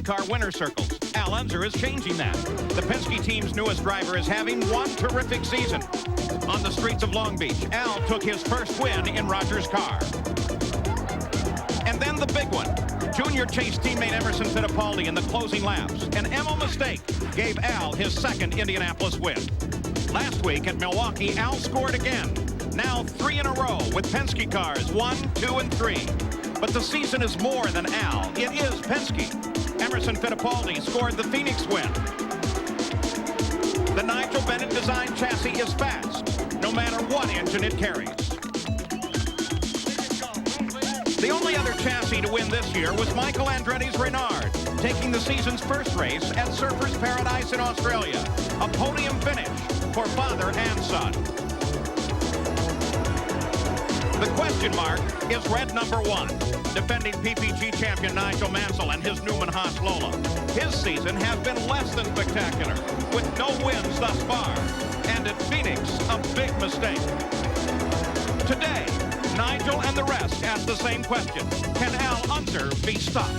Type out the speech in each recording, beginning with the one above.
IndyCar winner circles. Al Unser is changing that. The Penske team's newest driver is having one terrific season. On the streets of Long Beach, Al took his first win in Roger's car. And then the big one. Junior chased teammate Emerson Fittipaldi in the closing laps. An MO mistake gave Al his second Indianapolis win. Last week at Milwaukee, Al scored again. Now 3 in a row with Penske cars, 1, 2, and 3. But the season is more than Al. It is Penske. Emerson Fittipaldi scored the Phoenix win. The Nigel Bennett designed chassis is fast, no matter what engine it carries. The only other chassis to win this year was Michael Andretti's Renard, taking the season's first race at Surfers Paradise in Australia. A podium finish for father and son. The question mark is red number 1, defending PPG champion Nigel Mansell and his Newman Haas Lola. His season has been less than spectacular, with no wins thus far. And at Phoenix, a big mistake. Today, Nigel and the rest ask the same question. Can Al Unser be stopped?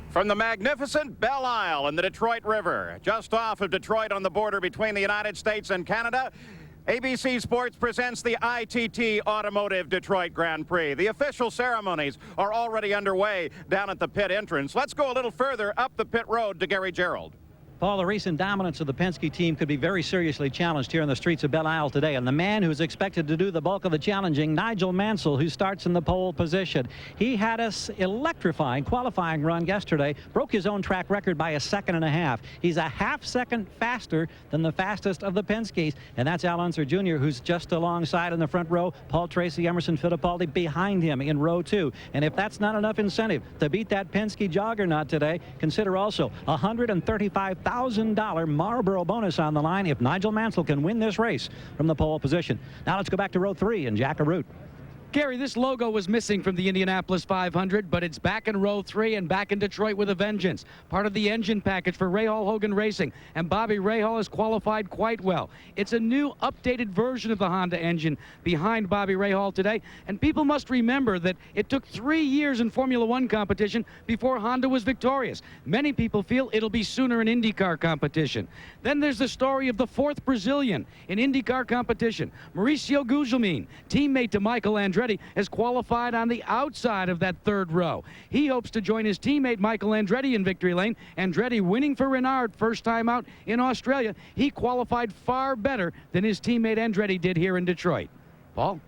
From the magnificent Belle Isle in the Detroit River, just off of Detroit on the border between the United States and Canada, ABC Sports presents the ITT Automotive Detroit Grand Prix. The official ceremonies are already underway down at the pit entrance. Let's go a little further up the pit road to Gary Gerald. Paul, the recent dominance of the Penske team could be very seriously challenged here in the streets of Belle Isle today. And the man who's expected to do the bulk of the challenging, Nigel Mansell, who starts in the pole position. He had us electrifying qualifying run yesterday, broke his own track record by 1.5 seconds. He's a half second faster than the fastest of the Penskes. And that's Al Unser Jr., who's just alongside in the front row. Paul Tracy, Emerson Fittipaldi behind him in row 2. And if that's not enough incentive to beat that Penske juggernaut today, consider also $135,000 Marlboro bonus on the line if Nigel Mansell can win this race from the pole position. Now let's go back to row 3 and Jack Arute. Gary, this logo was missing from the Indianapolis 500, but it's back in row 3 and back in Detroit with a vengeance. Part of the engine package for Rahal Hogan Racing, and Bobby Rahal has qualified quite well. It's a new, updated version of the Honda engine behind Bobby Rahal today, and people must remember that it took 3 years in Formula One competition before Honda was victorious. Many people feel it'll be sooner in IndyCar competition. Then there's the story of the 4th Brazilian in IndyCar competition. Mauricio Gugelmin, teammate to Michael Andretti, has qualified on the outside of that 3rd row. He hopes to join his teammate Michael Andretti in victory lane. Andretti winning for Renard first time out in Australia. He qualified far better than his teammate Andretti did here in Detroit. Paul?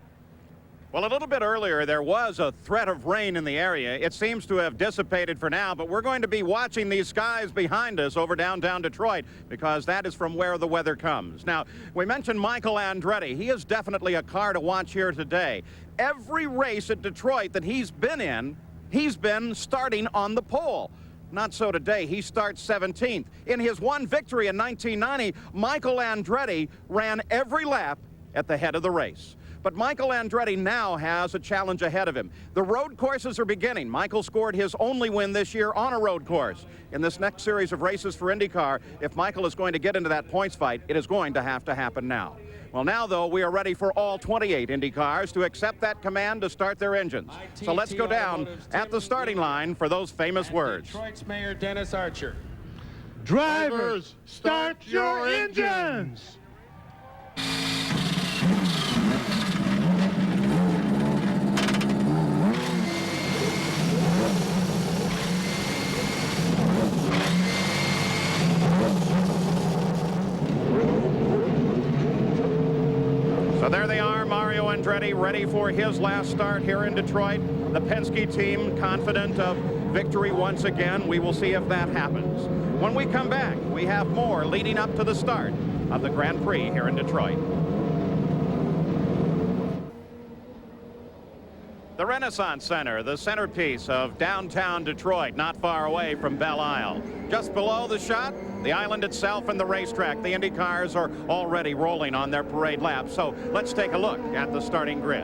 Well, a little bit earlier, there was a threat of rain in the area. It seems to have dissipated for now, but we're going to be watching these skies behind us over downtown Detroit because that is from where the weather comes. Now, we mentioned Michael Andretti. He is definitely a car to watch here today. Every race at Detroit that he's been in, he's been starting on the pole. Not so today. He starts 17th. In his one victory in 1990, Michael Andretti ran every lap at the head of the race. But Michael Andretti now has a challenge ahead of him. The road courses are beginning. Michael scored his only win this year on a road course. In this next series of races for IndyCar, if Michael is going to get into that points fight, it is going to have to happen now. Well, now, though, we are ready for all 28 Indy cars to accept that command to start their engines. So let's go down at the starting line for those famous words. Detroit's Mayor Dennis Archer. Drivers, start your engines! So there they are, Mario Andretti ready for his last start here in Detroit. The Penske team confident of victory once again. We will see if that happens. When we come back, we have more leading up to the start of the Grand Prix here in Detroit. The Renaissance Center, the centerpiece of downtown Detroit, not far away from Belle Isle. Just below the shot, the island itself and the racetrack. The Indy cars are already rolling on their parade lap. So let's take a look at the starting grid.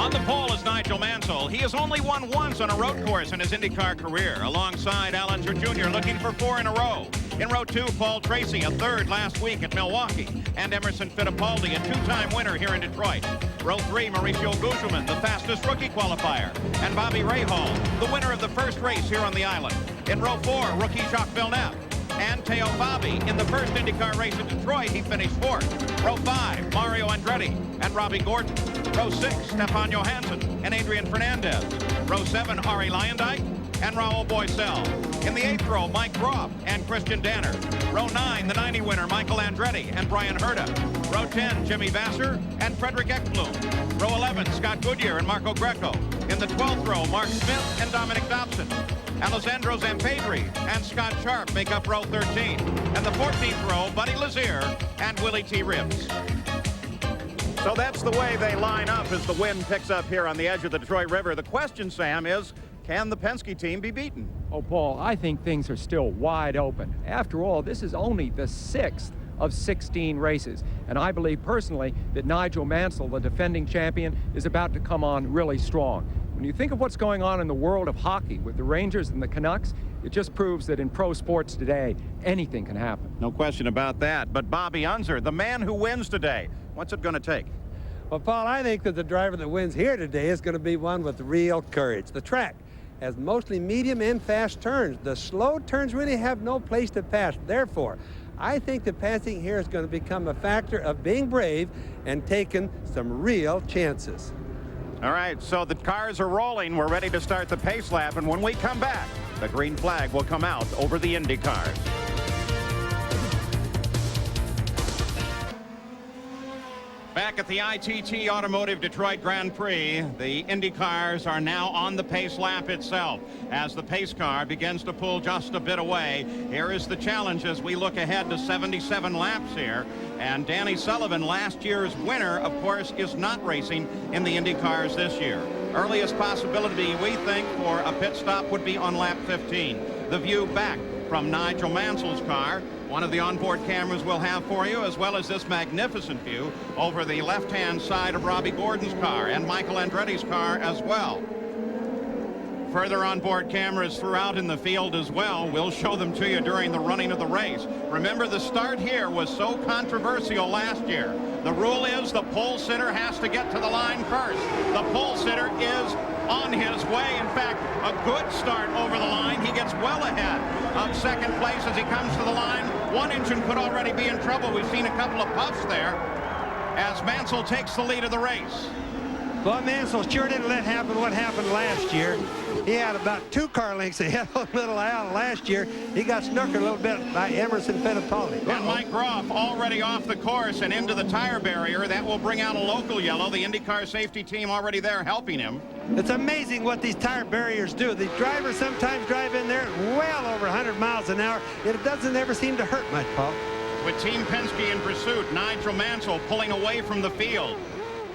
On the pole is Nigel Mansell. He has only won once on a road course in his IndyCar career, alongside Allinger Jr. looking for 4 in a row. In row 2, Paul Tracy, a third last week at Milwaukee, and Emerson Fittipaldi, a 2-time winner here in Detroit. Row 3, Mauricio Gugelmin, the fastest rookie qualifier, and Bobby Rahal, the winner of the first race here on the island. In row 4, rookie Jacques Villeneuve. And Teo Fabi. In the first IndyCar race in Detroit, he finished 4th. Row 5, Mario Andretti and Robbie Gordon. Row 6, Stefan Johansson and Adrian Fernandez. Row 7, Ari Luyendyk and Raul Boesel. In the 8th row, Mike Groff and Christian Danner. Row 9, the 90 winner, Michael Andretti and Brian Herta. Row 10, Jimmy Vasser and Frederick Ekblom. Row 11, Scott Goodyear and Marco Greco. In the 12th row, Mark Smith and Dominic Dobson. Alessandro Zampedri and Scott Sharp make up row 13. And the 14th row, Buddy Lazier and Willie T. Ribbs. So that's the way they line up as the wind picks up here on the edge of the Detroit River. The question, Sam, is can the Penske team be beaten? Oh, Paul, I think things are still wide open. After all, this is only the 6th of 16 races. And I believe personally that Nigel Mansell, the defending champion, is about to come on really strong. When you think of what's going on in the world of hockey with the Rangers and the Canucks, it just proves that in pro sports today, anything can happen. No question about that. But Bobby Unser, the man who wins today, what's it going to take? Well, Paul, I think that the driver that wins here today is going to be one with real courage. The track has mostly medium and fast turns. The slow turns really have no place to pass. Therefore, I think the passing here is going to become a factor of being brave and taking some real chances. All right, so the cars are rolling. We're ready to start the pace lap, and when we come back, the green flag will come out over the Indy cars. Back at the ITT Automotive Detroit Grand Prix, the Indy cars are now on the pace lap itself. As the pace car begins to pull just a bit away, here is the challenge as we look ahead to 77 laps here. And Danny Sullivan, last year's winner, of course, is not racing in the Indy cars this year. Earliest possibility, we think, for a pit stop would be on lap 15. The view back from Nigel Mansell's car. One of the onboard cameras we'll have for you, as well as this magnificent view over the left-hand side of Robbie Gordon's car and Michael Andretti's car as well. Further onboard cameras throughout in the field as well. We'll show them to you during the running of the race. Remember, the start here was so controversial last year. The rule is the pole sitter has to get to the line first. The pole sitter is on his way. In fact, a good start over the line. He gets well ahead of second place as he comes to the line. One engine could already be in trouble. We've seen a couple of puffs there as Mansell takes the lead of the race. Well, Mansell sure didn't let happen what happened last year. He had about 2 car lengths ahead of Little Al last year. He got snookered a little bit by Emerson Fittipaldi. And Mike Groff already off the course and into the tire barrier. That will bring out a local yellow. The IndyCar safety team already there helping him. It's amazing what these tire barriers do. The drivers sometimes drive in there well over 100 miles an hour. It doesn't ever seem to hurt much, Paul. With Team Penske in pursuit, Nigel Mansell pulling away from the field.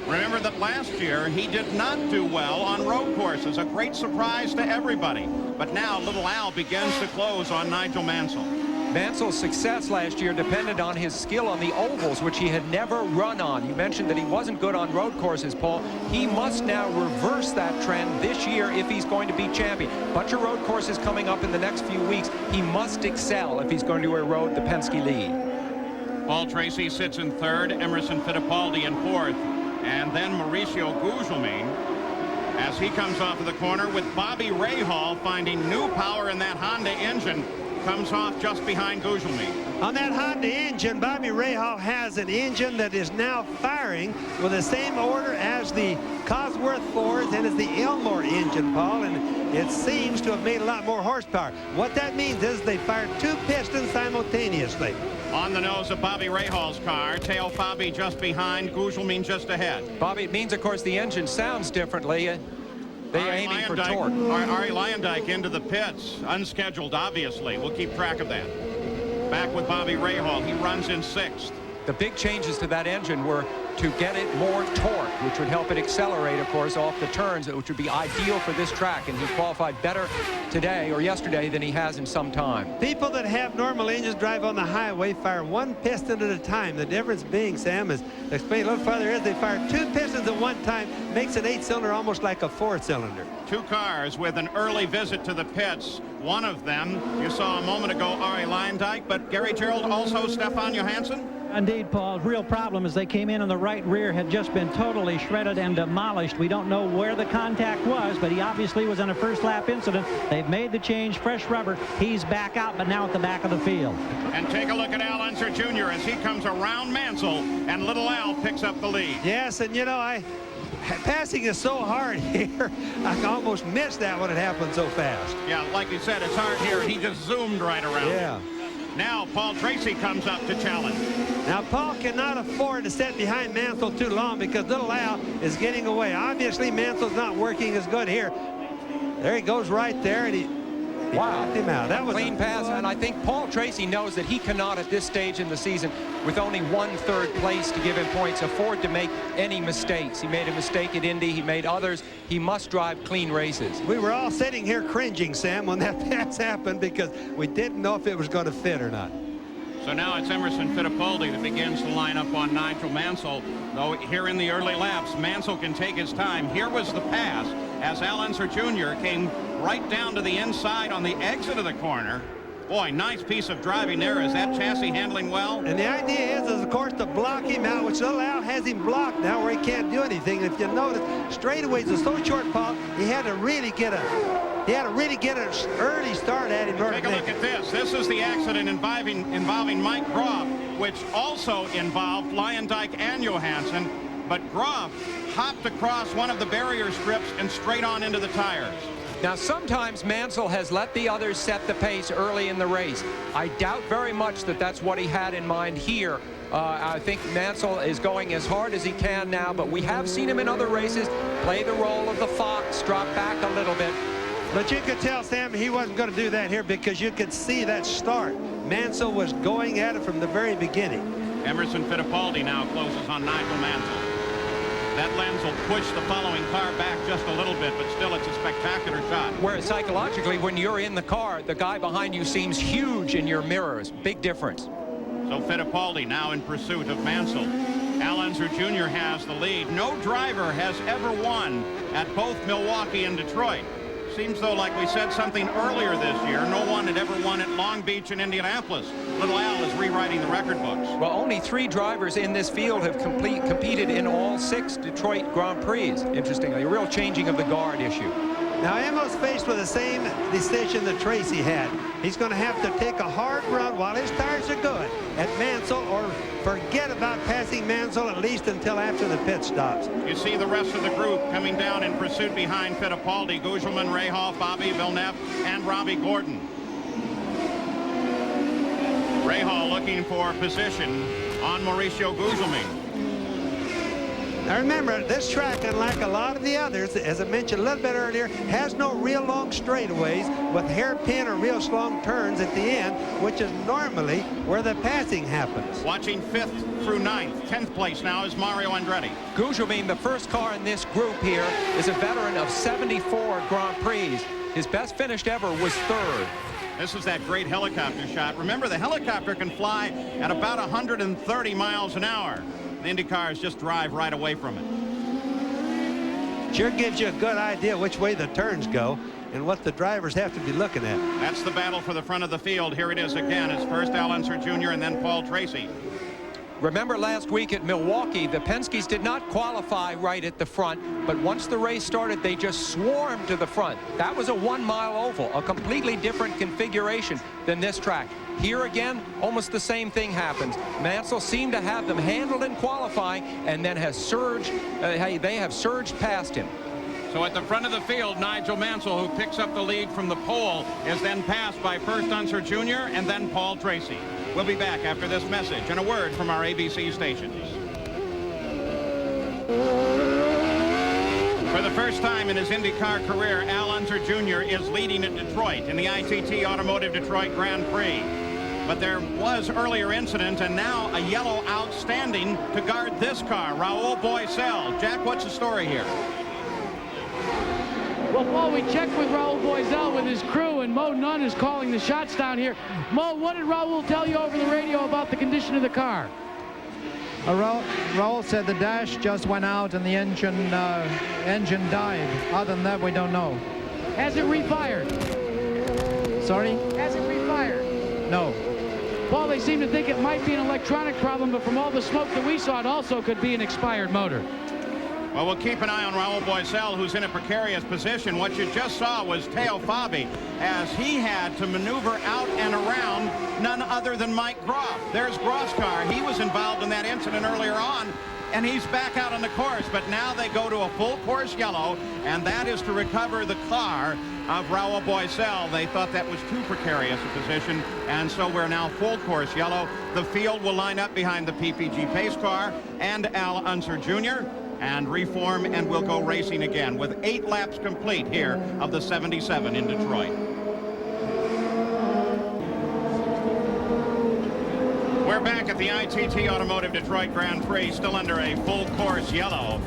Remember that last year he did not do well on road courses. A great surprise to everybody. But now Little Al begins to close on Nigel Mansell. Mansell's success last year depended on his skill on the ovals, which he had never run on. You mentioned that he wasn't good on road courses, Paul. He must now reverse that trend this year if he's going to be champion. Bunch of road courses coming up in the next few weeks. He must excel if he's going to erode the Penske lead. Paul Tracy sits in third, Emerson Fittipaldi in fourth, and then Mauricio Gugelmin as he comes off of the corner with Bobby Rahal finding new power in that Honda engine. Comes off just behind Gugelmin. On that Honda engine, Bobby Rahal has an engine that is now firing with the same order as the Cosworth Fords and as the Elmore engine, Paul, and it seems to have made a lot more horsepower. What that means is they fired 2 pistons simultaneously. On the nose of Bobby Rahal's car, Teo Fabi just behind, Gugelmin just ahead. Bobby, it means, of course, the engine sounds differently. They're aiming for torque. Ari Luyendyk into the pits, unscheduled, obviously. We'll keep track of that. Back with Bobby Rahal. He runs in 6th. The big changes to that engine were to get it more torque, which would help it accelerate, of course, off the turns, which would be ideal for this track. And he qualified better today or yesterday than he has in some time. People that have normal engines drive on the highway fire one piston at a time. The difference being, Sam, is explained a little further, is they fire 2 pistons at one time, makes an 8-cylinder almost like a 4-cylinder. 2 cars with an early visit to the pits. One of them you saw a moment ago, Arie Luyendyk, but Gary Gerould, also Stefan Johansson. Indeed, Paul. Real problem is they came in and the right rear had just been totally shredded and demolished. We don't know where the contact was, but he obviously was in a first lap incident. They've made the change, fresh rubber. He's back out, but now at the back of the field. And take a look at Al Unser Jr. as he comes around Mansell, and little Al picks up the lead. Yes, and you know, passing is so hard here. I almost missed that when it happened so fast. Yeah, like you said, it's hard here, and he just zoomed right around. Yeah. Now Paul Tracy comes up to challenge. Now Paul cannot afford to sit behind Mansell too long because little Al is getting away. Obviously Mansell's not working as good here. There he goes right there, and he knocked him out. That was clean pass, and I think Paul Tracy knows that he cannot at this stage in the season, with only 1/3 place to give him points, afford to make any mistakes. He made a mistake at Indy, he made others. He must drive clean races. We were all sitting here cringing, Sam, when that pass happened because we didn't know if it was going to fit or not. So now it's Emerson Fittipaldi that begins to line up on Nigel Mansell. Though here in the early laps, Mansell can take his time. Here was the pass as Al Unser Jr. came right down to the inside on the exit of the corner. Boy, nice piece of driving there. Is that chassis handling well? And the idea is of course, to block him out, which little Al has him blocked now where he can't do anything. And if you notice, straightaways are so short, Paul, he had to really get an early start at him. Take a look at this. This is the accident involving Mike Groff, which also involved Luyendyk and Johansson. But Groff hopped across one of the barrier strips and straight on into the tires. Now, sometimes Mansell has let the others set the pace early in the race. I doubt very much that that's what he had in mind here. I think Mansell is going as hard as he can now, but we have seen him in other races play the role of the fox, drop back a little bit. But you could tell, Sam, he wasn't going to do that here because you could see that start. Mansell was going at it from the very beginning. Emerson Fittipaldi now closes on Nigel Mansell. That lens will push the following car back just a little bit, but still it's a spectacular shot. Whereas psychologically, when you're in the car, the guy behind you seems huge in your mirrors. Big difference. So Fittipaldi now in pursuit of Mansell. Al Unser Jr. has the lead. No driver has ever won at both Milwaukee and Detroit. Seems though, like we said something earlier this year, no one had ever won at Long Beach and Indianapolis. Little Al is rewriting the record books. Well, only 3 drivers in this field have competed in all 6 Detroit Grand Prix. Interestingly, a real changing of the guard issue. Now, Emma's faced with the same decision that Tracy had. He's going to have to take a hard run while his tires are good at Mansell, or forget about passing Mansell at least until after the pit stops. You see the rest of the group coming down in pursuit behind Fittipaldi. Gugelmin, Rahal, Bobby Villeneuve, and Robbie Gordon. Rahal looking for position on Mauricio Gugelmin. Now remember, this track, unlike a lot of the others, as I mentioned a little bit earlier, has no real long straightaways with hairpin or real long turns at the end, which is normally where the passing happens. Watching 5th through 9th. 10th place now is Mario Andretti. Gugelmin, the first car in this group here, is a veteran of 74 Grand Prix. His best finish ever was 3rd. This is that great helicopter shot. Remember, the helicopter can fly at about 130 miles an hour. The Indy cars just drive right away from it. Sure gives you a good idea which way the turns go and what the drivers have to be looking at. That's the battle for the front of the field. Here it is again. It's first Al Unser Jr. and then Paul Tracy. Remember last week at Milwaukee, the Penske's did not qualify right at the front, but once the race started, they just swarmed to the front. That was a 1-mile oval, a completely different configuration than this track. Here again, almost the same thing happens. Mansell seemed to have them handled in qualifying and then has surged, they have surged past him. So at the front of the field, Nigel Mansell, who picks up the lead from the pole, is then passed by first Unser Jr. and then Paul Tracy. We'll be back after this message and a word from our ABC stations. For the first time in his IndyCar career, Al Unser Jr. is leading at Detroit in the ITT Automotive Detroit Grand Prix. But there was earlier incident, and now a yellow outstanding to guard this car, Raul Boesel. Jack, what's the story here? Well, Paul, we checked with Raul Boesel with his crew, and Mo Nunn is calling the shots down here. Mo, what did Raul tell you over the radio about the condition of the car? Raul said the dash just went out and the engine died. Other than that, we don't know. Has it refired? Sorry? Has it refired? No. Paul, they seem to think it might be an electronic problem, but from all the smoke that we saw, it also could be an expired motor. Well, we'll keep an eye on Raul Boesel, who's in a precarious position. What you just saw was Teo Fabi, as he had to maneuver out and around none other than Mike Groff. There's Groff's car. He was involved in that incident earlier on, and he's back out on the course. But now they go to a full course yellow, and that is to recover the car of Raul Boesel. They thought that was too precarious a position, and so we're now full course yellow. The field will line up behind the PPG pace car and Al Unser Jr., and reform, and we'll go racing again with 8 laps complete here of the 77 in Detroit. We're back at the ITT Automotive Detroit Grand Prix, still under a full course yellow.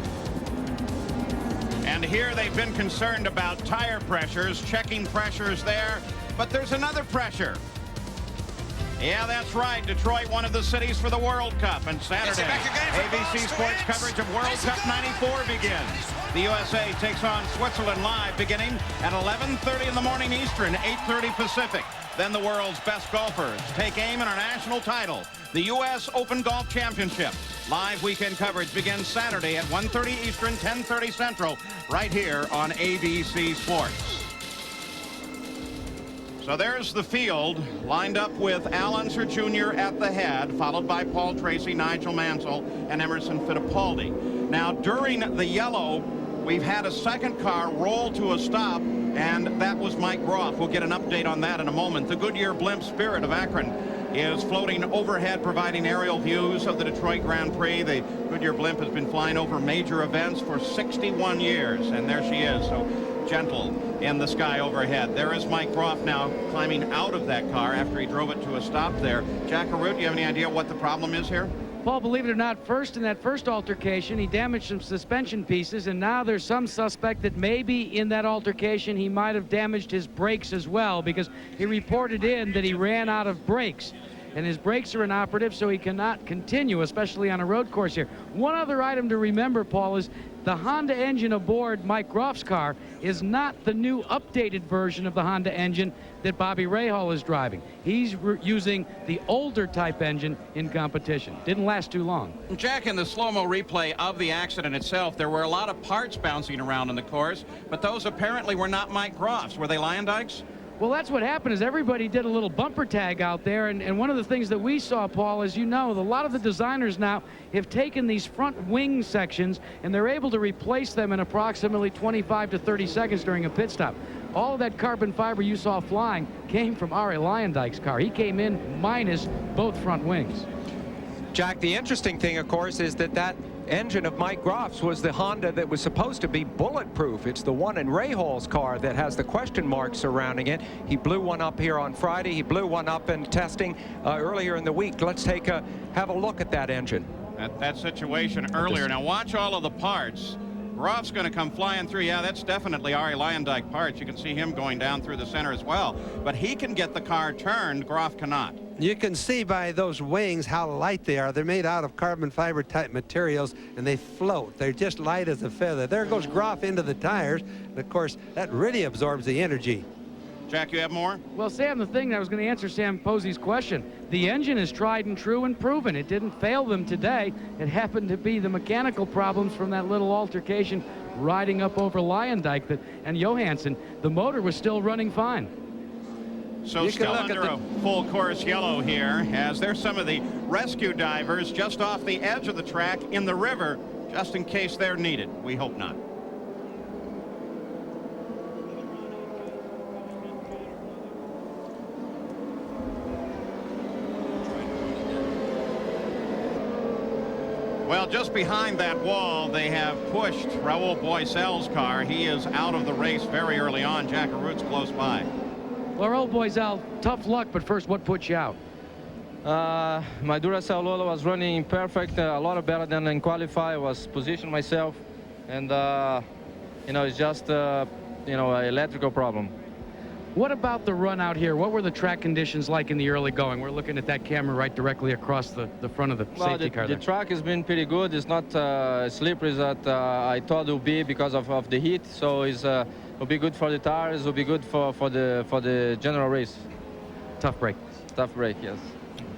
And here they've been concerned about tire pressures, checking pressures there, but there's another pressure. Yeah, that's right. Detroit, one of the cities for the World Cup. And Saturday, ABC Sports coverage of World Cup 94 begins. The USA takes on Switzerland live beginning at 11:30 in the morning Eastern, 8:30 Pacific. Then the world's best golfers take aim at our national title, the U.S. Open Golf Championship. Live weekend coverage begins Saturday at 1:30 Eastern, 10:30 Central, right here on ABC Sports. So there's the field lined up with Al Unser Jr. at the head, followed by Paul Tracy, Nigel Mansell, and Emerson Fittipaldi. Now, during the yellow, we've had a second car roll to a stop, and that was Mike Groff. We'll get an update on that in a moment. The Goodyear blimp Spirit of Akron is floating overhead, providing aerial views of the Detroit Grand Prix. The Goodyear blimp has been flying over major events for 61 years, and there she is. So gentle in the sky overhead. There is Mike Groff now climbing out of that car after he drove it to a stop there. Jack Arute, do you have any idea what the problem is here? Paul, believe it or not, in that first altercation, he damaged some suspension pieces, and now there's some suspect that maybe in that altercation he might have damaged his brakes as well, because he reported in that he ran out of brakes. And his brakes are inoperative, so he cannot continue, especially on a road course here. One other item to remember, Paul, is the Honda engine aboard Mike Groff's car is not the new updated version of the Honda engine that Bobby Rahal is driving. He's using the older type engine in competition. Didn't last too long. Jack, in the slow-mo replay of the accident itself, there were a lot of parts bouncing around in the course, but those apparently were not Mike Groff's. Were they Lyondike's? Well, that's what happened, is everybody did a little bumper tag out there, and one of the things that we saw, Paul, as you know, a lot of the designers now have taken these front wing sections, and they're able to replace them in approximately 25 to 30 seconds during a pit stop. All of that carbon fiber you saw flying came from Arie Luyendyk's car. He came in minus both front wings. Jack, the interesting thing, of course, is that engine of Mike Groff's was the Honda that was supposed to be bulletproof. It's the one in Rahal's car that has the question marks surrounding it. He blew one up here on Friday. He blew one up in testing earlier in the week. Let's have a look at that engine. That situation earlier. Now watch all of the parts. Groff's going to come flying through. Yeah, that's definitely Arie Luyendyk parts. You can see him going down through the center as well. But he can get the car turned. Groff cannot. You can see by those wings how light they are. They're made out of carbon fiber type materials, and they float. They're just light as a feather. There goes Groff into the tires, and of course that really absorbs the energy. Jack, you have more? Well, Sam, the thing I was going to answer Sam Posey's question, the engine is tried and true and proven. It didn't fail them today. It happened to be the mechanical problems from that little altercation riding up over Luyendyk and Johansson. The motor was still running fine. So still under a full course yellow here, as there's some of the rescue divers just off the edge of the track in the river, just in case they're needed. We hope not. Well, just behind that wall, they have pushed Raul Boesel's car. He is out of the race very early on. Jack Arute's close by. Well, Raul Boesel, tough luck, but first, what put you out? My Duracell Lola was running perfect, a lot better than in qualify. I was positioning myself, and you know, it's just you know, an electrical problem. What about the run out here? What were the track conditions like in the early going? We're looking at that camera right directly across the front of the safety car The there. track has been pretty good. It's not slippery as that I thought it would be because of the heat. So it'll be good for the tires. It'll be good for the general race. Tough break. Tough break, yes.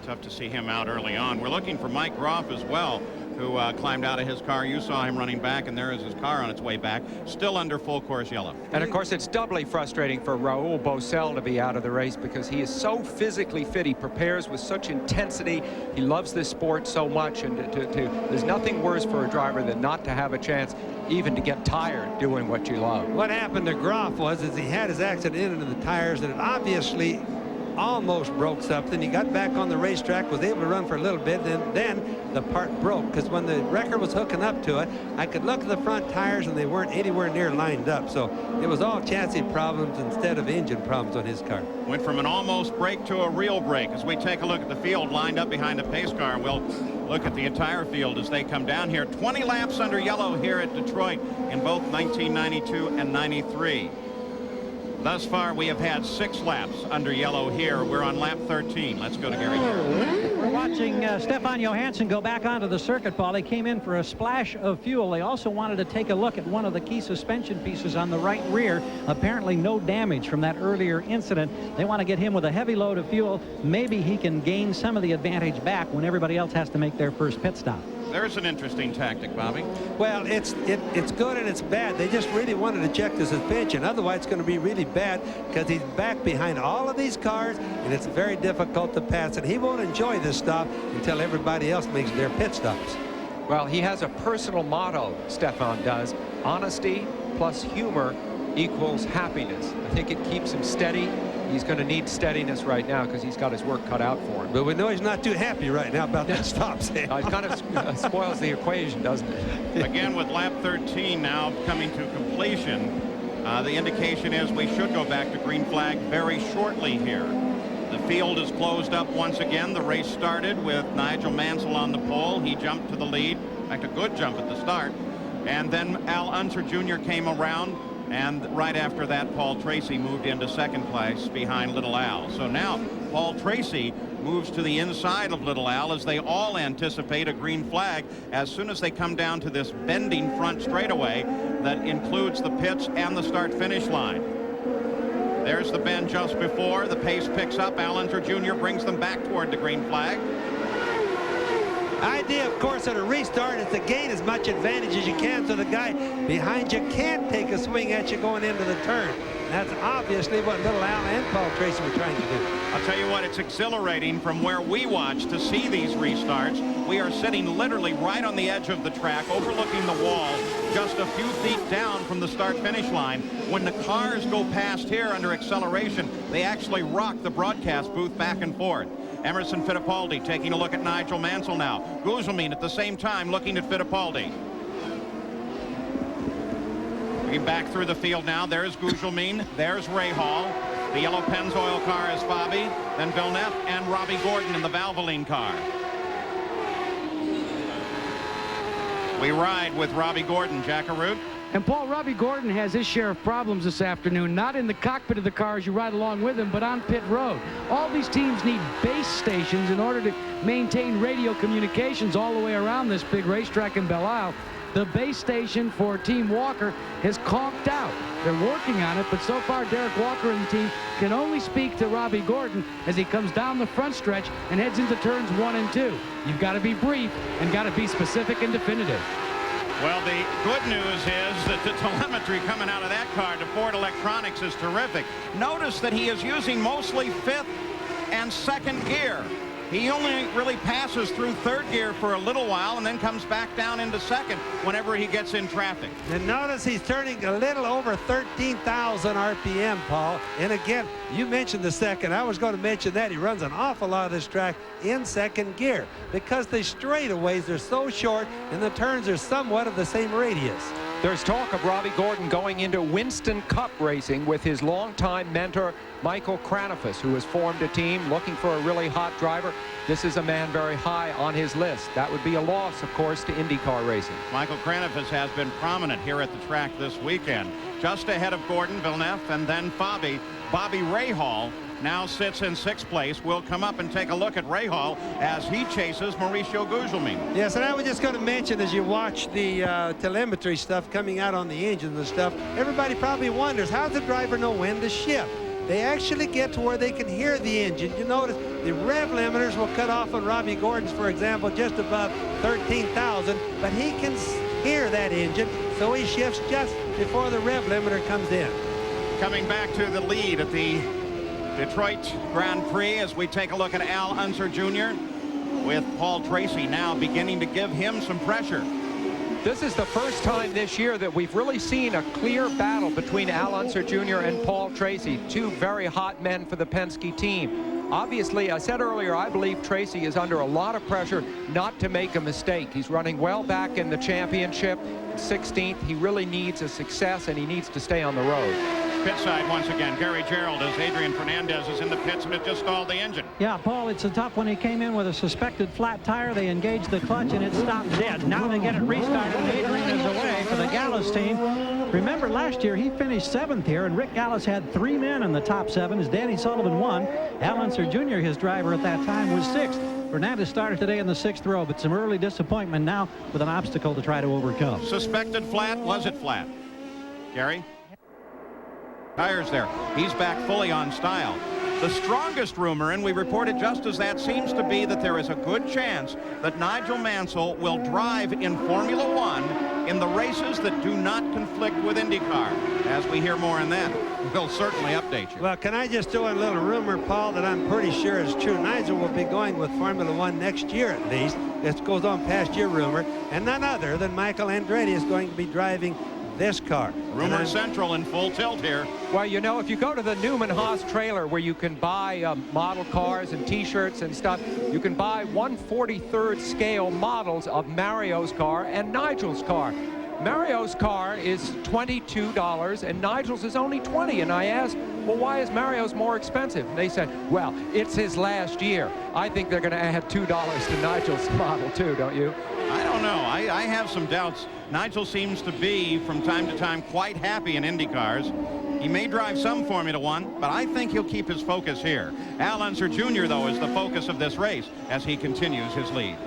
Tough to see him out early on. We're looking for Mike Groff as well, who climbed out of his car. You saw him running back, and there is his car on its way back, still under full course yellow. And of course, it's doubly frustrating for Raul Boesel to be out of the race because he is so physically fit. He prepares with such intensity. He loves this sport so much, and there's nothing worse for a driver than not to have a chance even to get tired doing what you love. What happened to Groff was he had his accident into the tires, and it obviously almost broke something. He got back on the racetrack, was able to run for a little bit, and then the part broke, because when the wrecker was hooking up to it, I could look at the front tires and they weren't anywhere near lined up. So it was all chassis problems instead of engine problems on his car. Went from an almost break to a real break. As we take a look at the field lined up behind the pace car, we'll look at the entire field as they come down here. 20 laps under yellow here at Detroit in both 1992 and 93. Thus far, we have had 6 laps under yellow here. We're on lap 13. Let's go to Gary. We're watching Stefan Johansson go back onto the circuit, Paul. He came in for a splash of fuel. They also wanted to take a look at one of the key suspension pieces on the right rear. Apparently no damage from that earlier incident. They want to get him with a heavy load of fuel. Maybe he can gain some of the advantage back when everybody else has to make their first pit stop. There's an interesting tactic, Bobby. Well, it's good and it's bad. They just really wanted to check the suspension. Otherwise, it's going to be really bad because he's back behind all of these cars, and it's very difficult to pass. And he won't enjoy this stop until everybody else makes their pit stops. Well, he has a personal motto, Stefan does. Honesty plus humor equals happiness. I think it keeps him steady. He's going to need steadiness right now because he's got his work cut out for him. But we know he's not too happy right now about that stop. It kind of spoils the equation, doesn't it? Again, with lap 13 now coming to completion, the indication is we should go back to green flag very shortly here. The field is closed up once again. The race started with Nigel Mansell on the pole. He jumped to the lead. In fact, a good jump at the start. And then Al Unser Jr. came around. And right after that, Paul Tracy moved into second place behind Little Al. So now Paul Tracy moves to the inside of Little Al as they all anticipate a green flag as soon as they come down to this bending front straightaway that includes the pits and the start-finish line. There's the bend just before. The pace picks up. Al Unser Jr. brings them back toward the green flag. Idea, of course, at a restart is to gain as much advantage as you can so the guy behind you can't take a swing at you going into the turn. That's obviously what Little Al and Paul Tracy were trying to do. I'll tell you what, it's exhilarating from where we watch to see these restarts. We are sitting literally right on the edge of the track, overlooking the wall, just a few feet down from the start-finish line. When the cars go past here under acceleration, they actually rock the broadcast booth back and forth. Emerson Fittipaldi taking a look at Nigel Mansell now. Gugelmin at the same time looking at Fittipaldi. Looking back through the field now. There's Gugelmin. There's Rahal. The yellow Pennzoil car is Fabi. Then Villeneuve and Robbie Gordon in the Valvoline car. We ride with Robbie Gordon, Jack Arute. And Paul, Robbie Gordon has his share of problems this afternoon, not in the cockpit of the car as you ride along with him, but on pit road. All these teams need base stations in order to maintain radio communications all the way around this big racetrack in Belle Isle. The base station for Team Walker has conked out. They're working on it, but so far Derek Walker and the team can only speak to Robbie Gordon as he comes down the front stretch and heads into turns 1 and 2. You've got to be brief and got to be specific and definitive. Well, the good news is that the telemetry coming out of that car to Ford Electronics is terrific. Notice that he is using mostly 5th and 2nd gear. He only really passes through 3rd gear for a little while and then comes back down into 2nd whenever he gets in traffic. And notice he's turning a little over 13,000 RPM, Paul. And again, you mentioned the 2nd. I was going to mention that. He runs an awful lot of this track in 2nd gear because the straightaways are so short and the turns are somewhat of the same radius. There's talk of Robbie Gordon going into Winston Cup racing with his longtime mentor, Michael Kranafis, who has formed a team looking for a really hot driver. This is a man very high on his list. That would be a loss, of course, to IndyCar racing. Michael Kranafis has been prominent here at the track this weekend. Just ahead of Gordon, Villeneuve, and then Bobby Rahal now sits in 6th place. We'll come up and take a look at Rahal as he chases Mauricio Gugelmin. Yes, and I was just going to mention, as you watch the telemetry stuff coming out on the engines and stuff, everybody probably wonders, how does the driver know when to shift? They actually get to where they can hear the engine. You notice the rev limiters will cut off on Robbie Gordon's, for example, just above 13,000, but he can hear that engine, so he shifts just before the rev limiter comes in. Coming back to the lead at the Detroit Grand Prix as we take a look at Al Unser Jr. with Paul Tracy now beginning to give him some pressure. This is the first time this year that we've really seen a clear battle between Al Unser Jr. and Paul Tracy, two very hot men for the Penske team. Obviously, I said earlier, I believe Tracy is under a lot of pressure not to make a mistake. He's running well back in the championship, 16th. He really needs a success, and he needs to stay on the road. Pit side once again, Gary Gerould as Adrian Fernandez is in the pits and it just stalled the engine. Yeah, Paul, it's a tough one. He came in with a suspected flat tire. They engaged the clutch and it stopped dead. Now they get it restarted and Adrian is away for the Gallus team. Remember last year he finished 7th here and Rick Gallus had 3 men in the top 7 as Danny Sullivan won. Al Unser Jr., his driver at that time, was 6th. Fernandez started today in the 6th row, but some early disappointment now with an obstacle to try to overcome. Suspected flat, was it flat? Gary? Tires there. He's back fully on style. The strongest rumor, and we reported just as that, seems to be that there is a good chance that Nigel Mansell will drive in Formula One in the races that do not conflict with IndyCar. As we hear more on that, we'll certainly update you. Well, can I just throw in a little rumor, Paul, that I'm pretty sure is true? Nigel will be going with Formula One next year at least. This goes on past your rumor. And none other than Michael Andretti is going to be driving this car. Rumor Central in full tilt here. Well, you know, if you go to the Newman Haas trailer where you can buy model cars and t-shirts and stuff, you can buy 1/43rd scale models of Mario's car and Nigel's car. Mario's car is $22 and Nigel's is only $20. And I asked, well, why is Mario's more expensive? And they said, well, it's his last year. I think they're going to add $2 to Nigel's model too, don't you? I don't know. I have some doubts. Nigel seems to be, from time to time, quite happy in Indy cars. He may drive some Formula One, but I think he'll keep his focus here. Al Unser Jr., though, is the focus of this race as he continues his lead.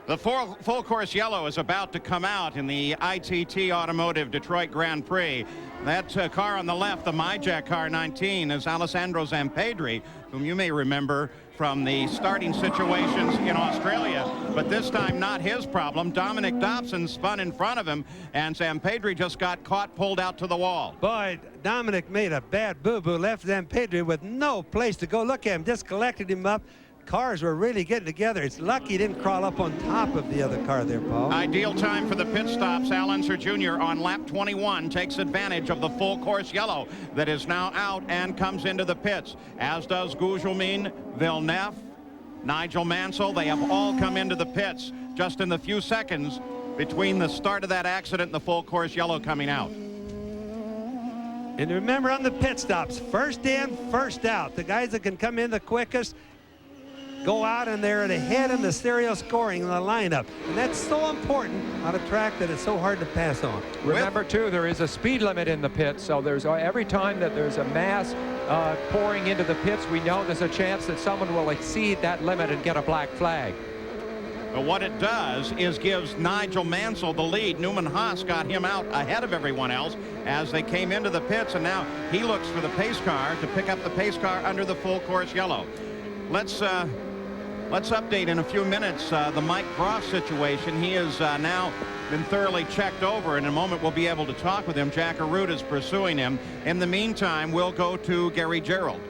The full course yellow is about to come out in the ITT Automotive Detroit Grand Prix. That car on the left, the MyJack car 19, is Alessandro Zampedri, whom you may remember from the starting situations in Australia, but this time not his problem. Dominic Dobson spun in front of him, and Zampedri just got caught, pulled out to the wall. Boy, Dominic made a bad boo-boo, left Zampedri with no place to go. Look at him, just collected him up. Cars were really getting together. It's lucky he didn't crawl up on top of the other car there, Paul. Ideal time for the pit stops. Al Unser Jr. on lap 21 takes advantage of the full course yellow that is now out and comes into the pits, as does Gugelmin, Villeneuve, Nigel Mansell. They have all come into the pits just in the few seconds between the start of that accident and the full course yellow coming out. And remember on the pit stops, first in, first out. The guys that can come in the quickest go out, and they're ahead in the stereo scoring in the lineup. And that's so important on a track that is so hard to pass on. Remember, too, there is a speed limit in the pits, so there's every time that there's a mass pouring into the pits, we know there's a chance that someone will exceed that limit and get a black flag. But what it does is gives Nigel Mansell the lead. Newman Haas got him out ahead of everyone else as they came into the pits, and now he looks for the pace car to pick up the pace car under the full course yellow. Let's update in a few minutes the Mike Groff situation. He has now been thoroughly checked over. In a moment, we'll be able to talk with him. Jack Arute is pursuing him. In the meantime, we'll go to Gary Gerould.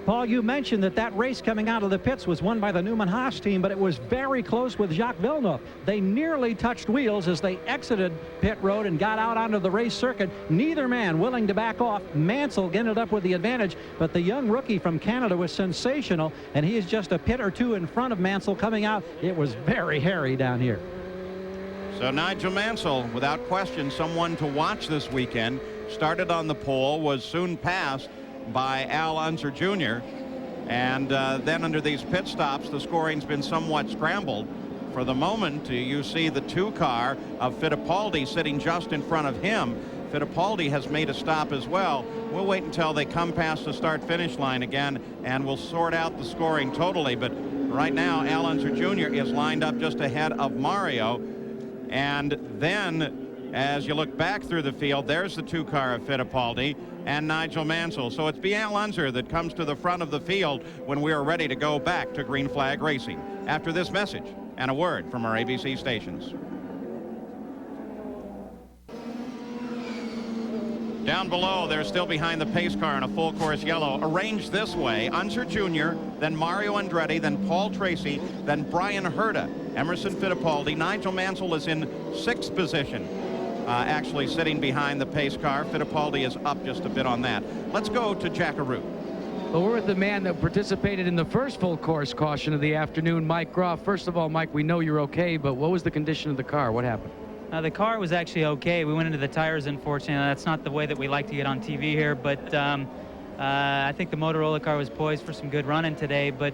Paul, you mentioned that race coming out of the pits was won by the Newman Haas team, but it was very close with Jacques Villeneuve. They nearly touched wheels as they exited pit road and got out onto the race circuit. Neither man willing to back off. Mansell ended up with the advantage, but the young rookie from Canada was sensational, and he is just a pit or two in front of Mansell coming out. It was very hairy down here. So Nigel Mansell, without question, someone to watch this weekend. Started on the pole, was soon passed by Al Unser Jr. And then under these pit stops, the scoring's been somewhat scrambled. For the moment, you see the 2-car of Fittipaldi sitting just in front of him. Fittipaldi has made a stop as well. We'll wait until they come past the start-finish line again, and we'll sort out the scoring totally. But right now, Al Unser Jr. is lined up just ahead of Mario. And then, as you look back through the field, there's the 2-car of Fittipaldi and Nigel Mansell. So it's Al Unser that comes to the front of the field when we are ready to go back to Green Flag Racing. After this message and a word from our ABC stations. Down below, they're still behind the pace car in a full course yellow. Arranged this way: Unser Jr., then Mario Andretti, then Paul Tracy, then Bryan Herta, Emerson Fittipaldi. Nigel Mansell is in 6th position, actually sitting behind the pace car. Fittipaldi is up just a bit on that. Let's go to Jack Arute. Well, we're with the man that participated in the first full course caution of the afternoon, Mike Groff. First of all, Mike, we know you're okay, but what was the condition of the car? What happened? The car was actually okay. We went into the tires, unfortunately. That's not the way that we like to get on TV here, but I think the Motorola car was poised for some good running today, but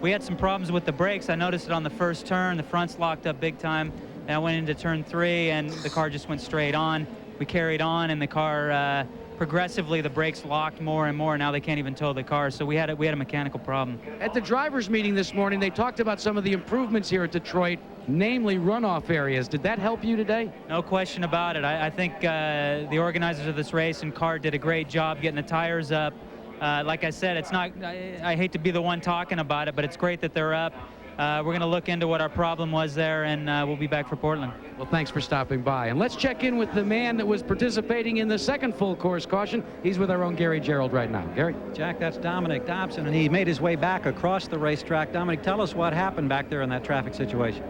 we had some problems with the brakes. I noticed it on the first turn. The front's locked up big time. And I went into turn 3, and the car just went straight on. We carried on, and the car progressively, the brakes locked more and more. Now they can't even tow the car, so we had a mechanical problem. At the drivers' meeting this morning, they talked about some of the improvements here at Detroit, namely runoff areas. Did that help you today? No question about it. I think the organizers of this race and CART did a great job getting the tires up. Like I said, it's not. I hate to be the one talking about it, but it's great that they're up. We're going to look into what our problem was there, and we'll be back for Portland. Well, thanks for stopping by. And let's check in with the man that was participating in the second full course caution. He's with our own Gary Gerould right now. Gary? Jack, that's Dominic Dobson, and he made his way back across the racetrack. Dominic, tell us what happened back there in that traffic situation.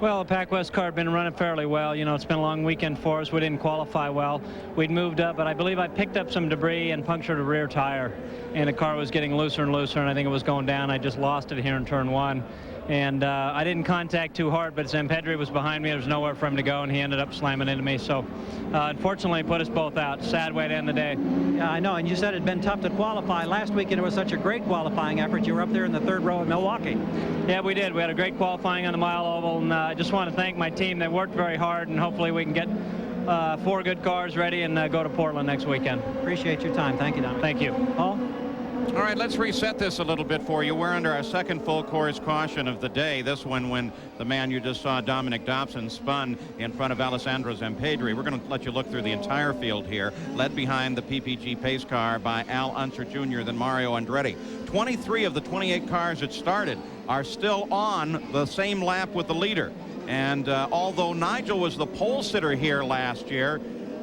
Well, the PacWest car had been running fairly well. You know, it's been a long weekend for us. We didn't qualify well. We'd moved up, but I believe I picked up some debris and punctured a rear tire. And the car was getting looser and looser, and I think it was going down. I just lost it here in turn 1. And I didn't contact too hard, but Zampedri was behind me. There was nowhere for him to go, and he ended up slamming into me. So, unfortunately, it put us both out. Sad way to end the day. Yeah, I know. And you said it'd been tough to qualify. Last weekend, it was such a great qualifying effort. You were up there in the 3rd row at Milwaukee. Yeah, we did. We had a great qualifying on the mile oval, and I just want to thank my team. They worked very hard, and hopefully we can get 4 good cars ready and go to Portland next weekend. Appreciate your time. Thank you, Don. Thank you. Paul? All right, let's reset this a little bit for you. We're under our second full course caution of the day. This one when the man you just saw, Dominic Dobson, spun in front of Alessandro Zampedri. We're going to let you look through the entire field here, led behind the PPG pace car by Al Unser Jr., then Mario Andretti. 23 of the 28 cars that started are still on the same lap with the leader. And although Nigel was the pole sitter here last year,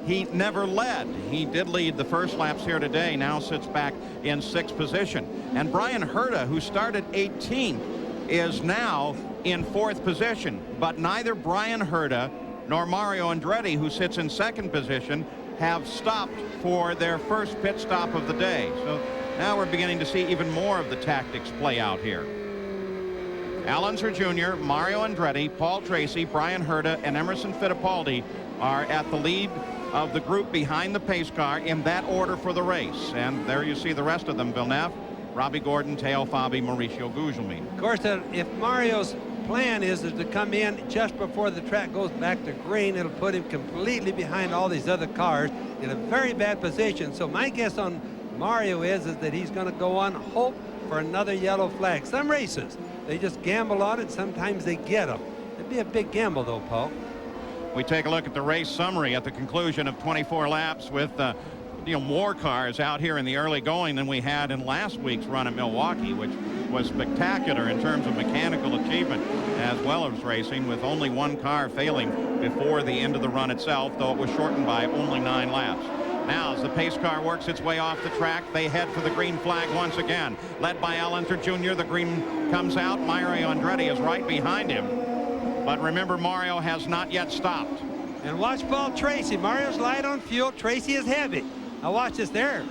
he never led. He did lead the first laps here today, now sits back in 6th position. And Bryan Herta, who started 18th, is now in 4th position. But neither Bryan Herta nor Mario Andretti, who sits in 2nd position, have stopped for their first pit stop of the day. So now we're beginning to see even more of the tactics play out here. Al Unser Jr., Mario Andretti, Paul Tracy, Bryan Herta, and Emerson Fittipaldi are at the lead of the group behind the pace car in that order for the race. And there you see the rest of them: Villeneuve, Robbie Gordon, Teo Fabi, Mauricio Gugelmin. Of course, if Mario's plan is to come in just before the track goes back to green, it'll put him completely behind all these other cars in a very bad position. So my guess on Mario is that he's going to go on hope for another yellow flag. Some races, they just gamble on it. Sometimes they get them. It'd be a big gamble, though, Paul. We take a look at the race summary at the conclusion of 24 laps with more cars out here in the early going than we had in last week's run at Milwaukee, which was spectacular in terms of mechanical achievement as well as racing, with only 1 car failing before the end of the run itself, though it was shortened by only 9 laps. Now, as the pace car works its way off the track, they head for the green flag once again. Led by Al Unser Jr., the green comes out. Mario Andretti is right behind him. But remember, Mario has not yet stopped. And watch Paul Tracy. Mario's light on fuel. Tracy is heavy. Now watch this there.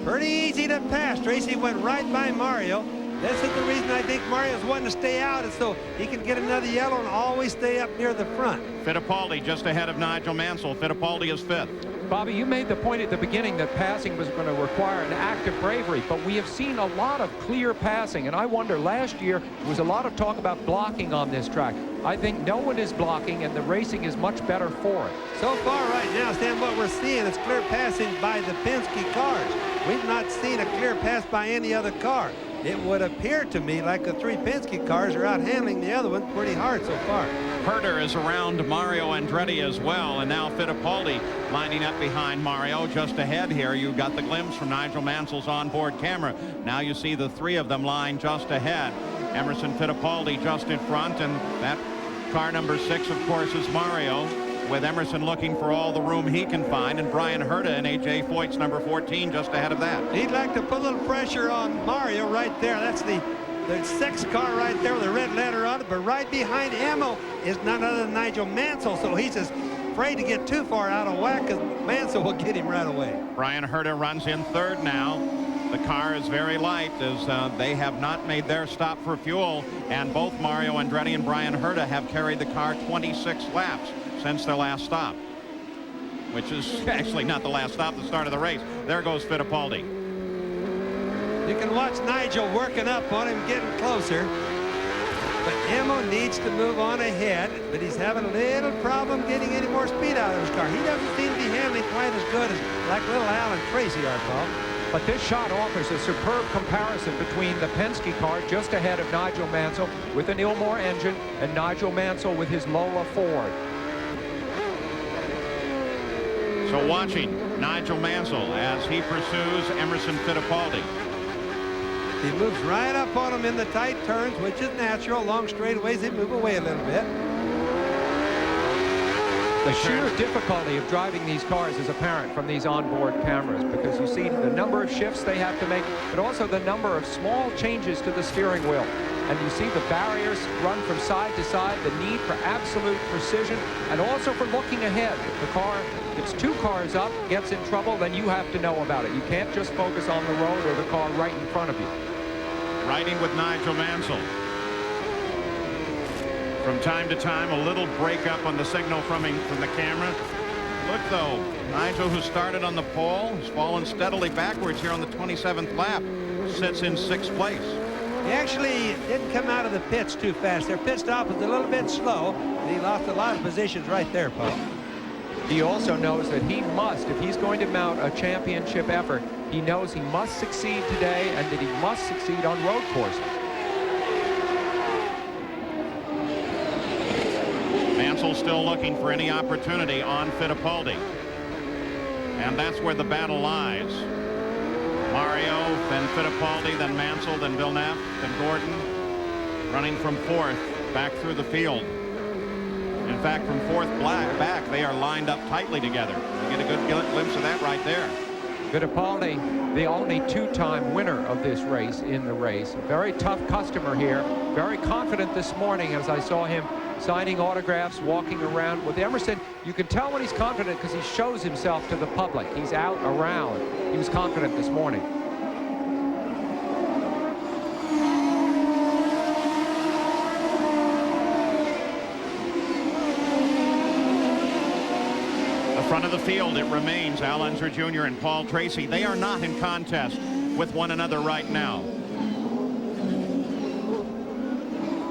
Pretty easy to pass. Tracy went right by Mario. This is the reason I think Mario's wanting to stay out, is so he can get another yellow and always stay up near the front. Fittipaldi just ahead of Nigel Mansell. Fittipaldi is 5th. Bobby, you made the point at the beginning that passing was going to require an act of bravery, but we have seen a lot of clear passing, and I wonder, last year there was a lot of talk about blocking on this track. I think no one is blocking, and the racing is much better for it. So far right now, Stan, what we're seeing is clear passing by the Penske cars. We've not seen a clear pass by any other car. It would appear to me like the 3 Penske cars are out handling the other one pretty hard so far. Herter is around Mario Andretti as well, and now Fittipaldi lining up behind Mario. Just ahead here, you got the glimpse from Nigel Mansell's onboard camera. Now you see the 3 of them lying just ahead. Emerson Fittipaldi just in front, and that car number 6, of course, is Mario, with Emerson looking for all the room he can find, and Brian Herta and A.J. Foyt's number 14 just ahead of that. He'd like to put a little pressure on Mario right there. That's the 6th car right there with a red letter on it, but right behind Emo is none other than Nigel Mansell, so he's just afraid to get too far out of whack, because Mansell will get him right away. Brian Herta runs in 3rd now. The car is very light, as they have not made their stop for fuel, and both Mario Andretti and Brian Herta have carried the car 26 laps since their last stop, which is actually not the last stop, the start of the race. There goes Fittipaldi. You can watch Nigel working up on him, getting closer. But Emo needs to move on ahead, but he's having a little problem getting any more speed out of his car. He doesn't seem to be handling quite as good as like little Alan Tracy, our Paul. But this shot offers a superb comparison between the Penske car just ahead of Nigel Mansell with an Ilmor engine and Nigel Mansell with his Lola Ford. So watching Nigel Mansell as he pursues Emerson Fittipaldi. He moves right up on him in the tight turns, which is natural. Long straightaways, they move away a little bit. The sheer difficulty of driving these cars is apparent from these onboard cameras, because you see the number of shifts they have to make, but also the number of small changes to the steering wheel. And you see the barriers run from side to side, the need for absolute precision, and also for looking ahead. If the car, if it's 2 cars up, gets in trouble, then you have to know about it. You can't just focus on the road or the car right in front of you. Riding with Nigel Mansell. From time to time, a little breakup on the signal from the camera. Look, though, Nigel, who started on the pole, has fallen steadily backwards here on the 27th lap, sits in 6th place. He actually didn't come out of the pits too fast. Their pit stop was a little bit slow, and he lost a lot of positions right there, Paul. He also knows that he must, if he's going to mount a championship effort, he knows he must succeed today and that he must succeed on road courses. Mansell still looking for any opportunity on Fittipaldi. And that's where the battle lies. Mario, then Fittipaldi, then Mansell, then Villeneuve, then Gordon, running from 4th back through the field. In fact, from 4th back, they are lined up tightly together. You get a good glimpse of that right there. Fittipaldi, the only 2-time winner of this race in the race. Very tough customer here. Very confident this morning as I saw him signing autographs, walking around. With Emerson, you can tell when he's confident because he shows himself to the public. He's out around. He was confident this morning. Front of the field, it remains Al Unser Jr. and Paul Tracy. They are not in contest with one another right now.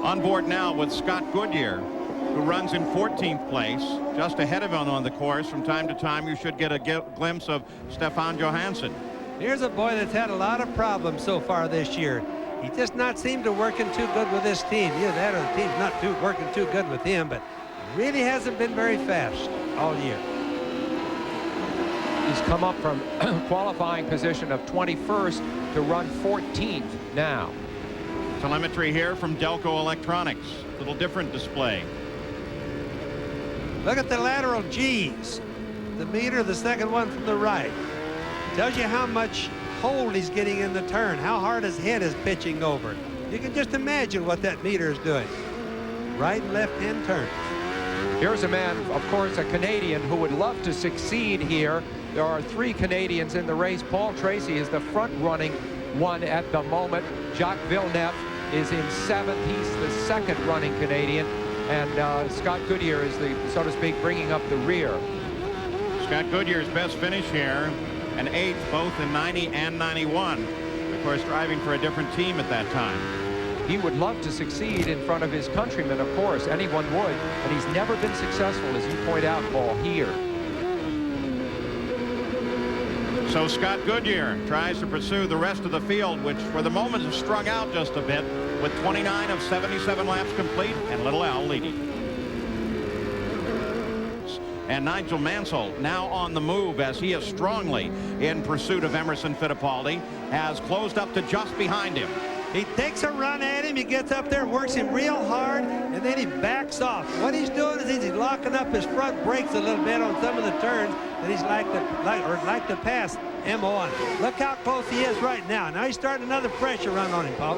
On board now with Scott Goodyear, who runs in 14th place, just ahead of him on the course. From time to time, you should get a glimpse of Stefan Johansson. Here's a boy that's had a lot of problems so far this year. He just not seemed to working too good with this team. Either that or the team's not working too good with him, but really hasn't been very fast all year. He's come up from qualifying position of 21st to run 14th now. Telemetry here from Delco Electronics. A little different display. Look at the lateral G's. The meter, the second one from the right. Tells you how much hold he's getting in the turn, how hard his head is pitching over. You can just imagine what that meter is doing. Right and left hand turns. Here's a man, of course, a Canadian who would love to succeed here. There are 3 Canadians in the race. Paul Tracy is the front-running 1 at the moment. Jacques Villeneuve is in 7th. He's the second running Canadian. And Scott Goodyear is the, so to speak, bringing up the rear. Scott Goodyear's best finish here, an 8th both in 90 and 91. Of course, driving for a different team at that time. He would love to succeed in front of his countrymen, of course. Anyone would. And he's never been successful, as you point out, Paul, here. So Scott Goodyear tries to pursue the rest of the field, which for the moment has strung out just a bit, with 29 of 77 laps complete and Little Al leading. And Nigel Mansell now on the move as he is strongly in pursuit of Emerson Fittipaldi, has closed up to just behind him. He takes a run at him, he gets up there, works him real hard, and then he backs off. What he's doing is he's locking up his front brakes a little bit on some of the turns that he's like to pass Emma on. Look how close he is right now. Now he's starting another pressure run on him, Paul.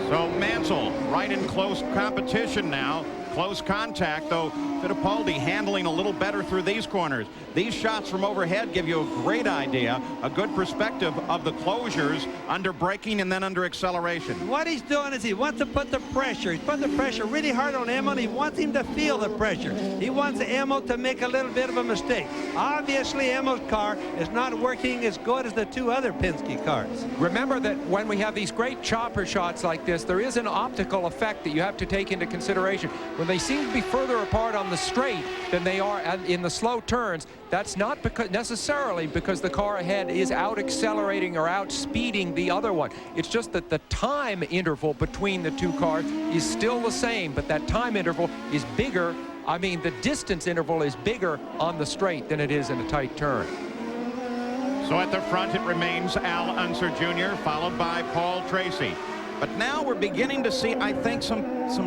So Mansell right in close competition now. Close contact, though Fittipaldi handling a little better through these corners. These shots from overhead give you a great idea, a good perspective of the closures under braking and then under acceleration. What he's doing is he wants to put the pressure. He's putting the pressure really hard on Emma, and he wants him to feel the pressure. He wants Emma to make a little bit of a mistake. Obviously, Emma's car is not working as good as the two other Penske cars. Remember that when we have these great chopper shots like this, there is an optical effect that you have to take into consideration. When they seem to be further apart on the straight than they are in the slow turns, that's not necessarily because the car ahead is out accelerating or out speeding the other one. It's just that the time interval between the two cars is still the same, but that time interval is bigger. I mean, the distance interval is bigger on the straight than it is in a tight turn. So at the front it remains Al Unser Jr., followed by Paul Tracy. But now we're beginning to see, I think, some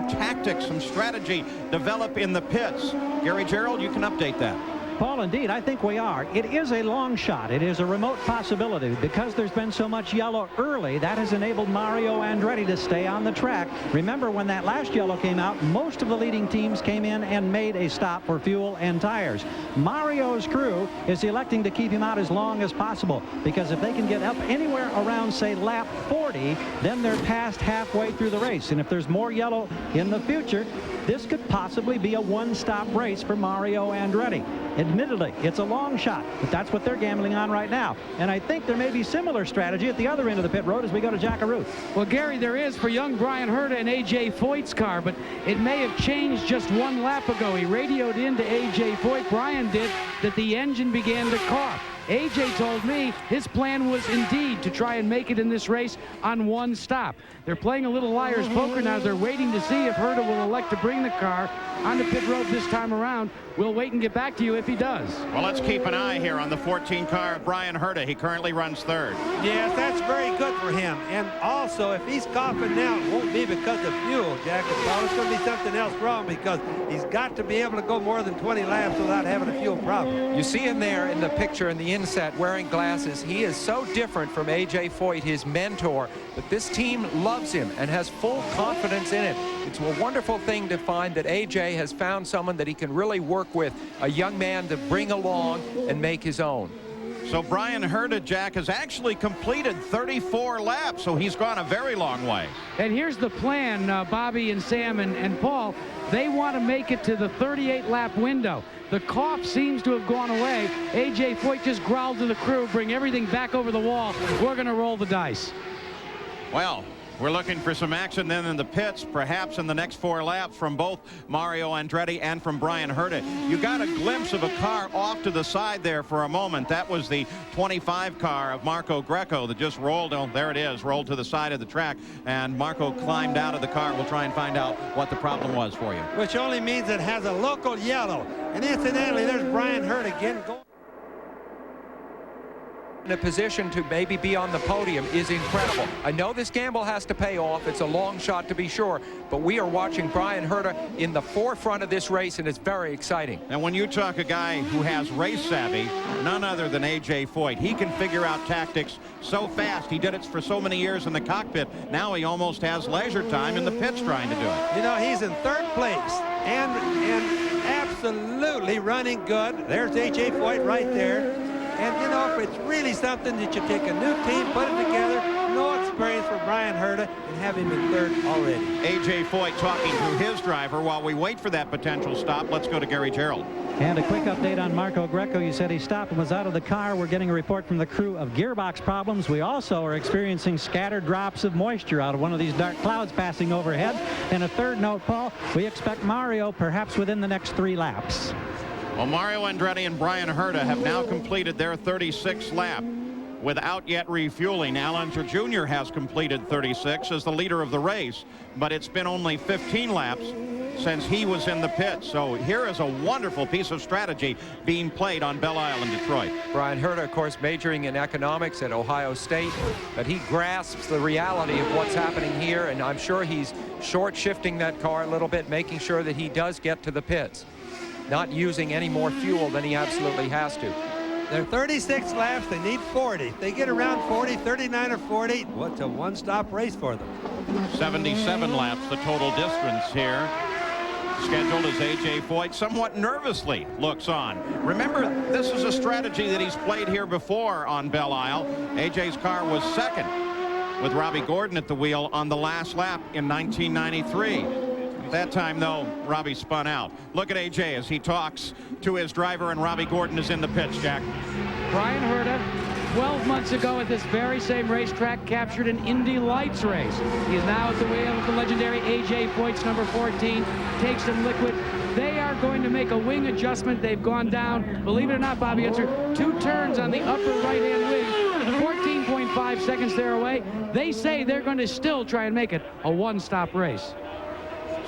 tactics, some strategy develop in the pits. Gary Gerould, you can update that. Paul, indeed, I think we are. It is a long shot. It is a remote possibility. Because there's been so much yellow early, that has enabled Mario Andretti to stay on the track. Remember, when that last yellow came out, most of the leading teams came in and made a stop for fuel and tires. Mario's crew is electing to keep him out as long as possible, because if they can get up anywhere around, say, lap 40, then they're past halfway through the race. And if there's more yellow in the future, this could possibly be a one-stop race for Mario Andretti. Admittedly, it's a long shot, but that's what they're gambling on right now. And I think there may be similar strategy at the other end of the pit road as we go to Jack Arute. Well, Gary, there is for young Brian Herta and A.J. Foyt's car, but it may have changed just one lap ago. He radioed into A.J. Foyt, Brian did, that the engine began to cough. A.J. told me his plan was indeed to try and make it in this race on one stop. They're playing a little liar's poker now. They're waiting to see if Herta will elect to bring the car onto pit road this time around. We'll wait and get back to you if he does. Well, let's keep an eye here on the 14 car of Brian Herta. He currently runs third. Yes, that's very good for him. And also, if he's coughing now, it won't be because of fuel, Jack. It's going to be something else wrong, because he's got to be able to go more than 20 laps without having a fuel problem. You see him there in the picture in the inset wearing glasses. He is so different from A.J. Foyt, his mentor, but this team loves him and has full confidence in it. It's a wonderful thing to find that A.J. has found someone that he can really work with, a young man to bring along and make his own. So Brian Herta, Jack, has actually completed 34 laps, so he's gone a very long way. And here's the plan, Bobby and Sam and Paul. They want to make it to the 38-lap window. The cough seems to have gone away. A.J. Foyt just growled to the crew, bring everything back over the wall. We're going to roll the dice. Well, we're looking for some action then in the pits, perhaps in the next 4 laps from both Mario Andretti and from Brian Herta. You got a glimpse of a car off to the side there for a moment. That was the 25 car of Marco Greco that just rolled. Oh, there it is, rolled to the side of the track, and Marco climbed out of the car. We'll try and find out what the problem was for you. Which only means it has a local yellow. And incidentally, there's Brian Herta again. In a position to maybe be on the podium is incredible. I know this gamble has to pay off. It's a long shot to be sure, but we are watching Brian Herta in the forefront of this race, and it's very exciting. And when you talk a guy who has race savvy, none other than A.J. Foyt, he can figure out tactics so fast. He did it for so many years in the cockpit. Now he almost has leisure time in the pits trying to do it. You know, he's in third place and absolutely running good. There's A.J. Foyt right there. And, you know, if it's really something that you take a new team, put it together, no experience for Brian Herta and have him in third already. A.J. Foyt talking to his driver. While we wait for that potential stop, let's go to Gary Gerald. And a quick update on Marco Greco. You said he stopped and was out of the car. We're getting a report from the crew of gearbox problems. We also are experiencing scattered drops of moisture out of one of these dark clouds passing overhead. And a third note, Paul, we expect Mario perhaps within the next 3 laps. Well, Mario Andretti and Brian Herta have now completed their 36th lap without yet refueling. Al Unser Jr. has completed 36 as the leader of the race, but it's been only 15 laps since he was in the pit. So here is a wonderful piece of strategy being played on Belle Isle in Detroit. Brian Herta, of course, majoring in economics at Ohio State, but he grasps the reality of what's happening here, and I'm sure he's short shifting that car a little bit, making sure that he does get to the pits, not using any more fuel than he absolutely has to. They're 36 laps. They need 40. If they get around 40, 39 or 40, what's a one-stop race for them? 77 laps, the total distance here. Scheduled as A.J. Foyt somewhat nervously looks on. Remember, this is a strategy that he's played here before on Belle Isle. A.J.'s car was second with Robbie Gordon at the wheel on the last lap in 1993. That time, though, Robbie spun out. Look at A.J. as he talks to his driver, and Robbie Gordon is in the pits, Jack. Brian Herta, 12 months ago at this very same racetrack, captured an Indy Lights race. He is now at the wheel of the legendary A.J. Foyt's number 14. Takes some liquid. They are going to make a wing adjustment. They've gone down, believe it or not, Bobby Unser, 2 turns on the upper right-hand wing. 14.5 seconds there away. They say they're going to still try and make it a one-stop race.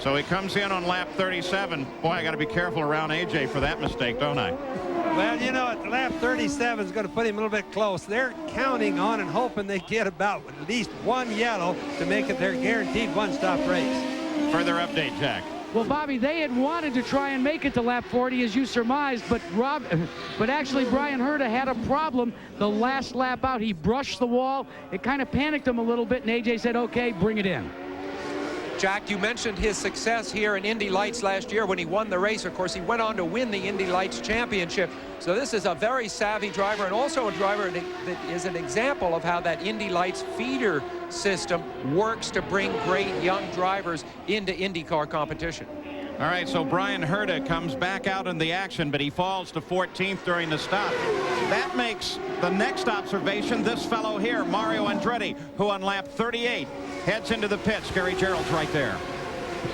So he comes in on lap 37. Boy, I got to be careful around A.J. for that mistake, don't I? Well, you know, at lap 37 is going to put him a little bit close. They're counting on and hoping they get about at least 1 yellow to make it their guaranteed one-stop race. Further update, Jack. Well, Bobby, they had wanted to try and make it to lap 40, as you surmised, but actually Brian Herta had a problem the last lap out. He brushed the wall. It kind of panicked him a little bit, and A.J. said, okay, bring it in. Jack, you mentioned his success here in Indy Lights last year when he won the race. Of course, he went on to win the Indy Lights championship. So this is a very savvy driver, and also a driver that is an example of how that Indy Lights feeder system works to bring great young drivers into IndyCar competition. All right, so Brian Herta comes back out in the action, but he falls to 14th during the stop. That makes the next observation this fellow here, Mario Andretti, who on lap 38 heads into the pits. Gary Gerald's right there.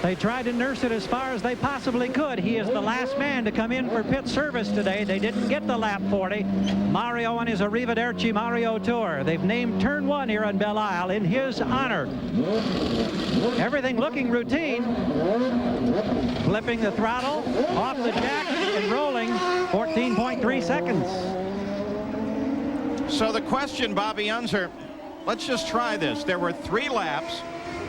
They tried to nurse it as far as they possibly could. He is the last man to come in for pit service today. They didn't get the lap 40. Mario on his Arrivederci Mario Tour. They've named turn 1 here on Belle Isle in his honor. Everything looking routine. Flipping the throttle, off the jack, and rolling 14.3 seconds. So the question, Bobby Unser, let's just try this. There were 3 laps,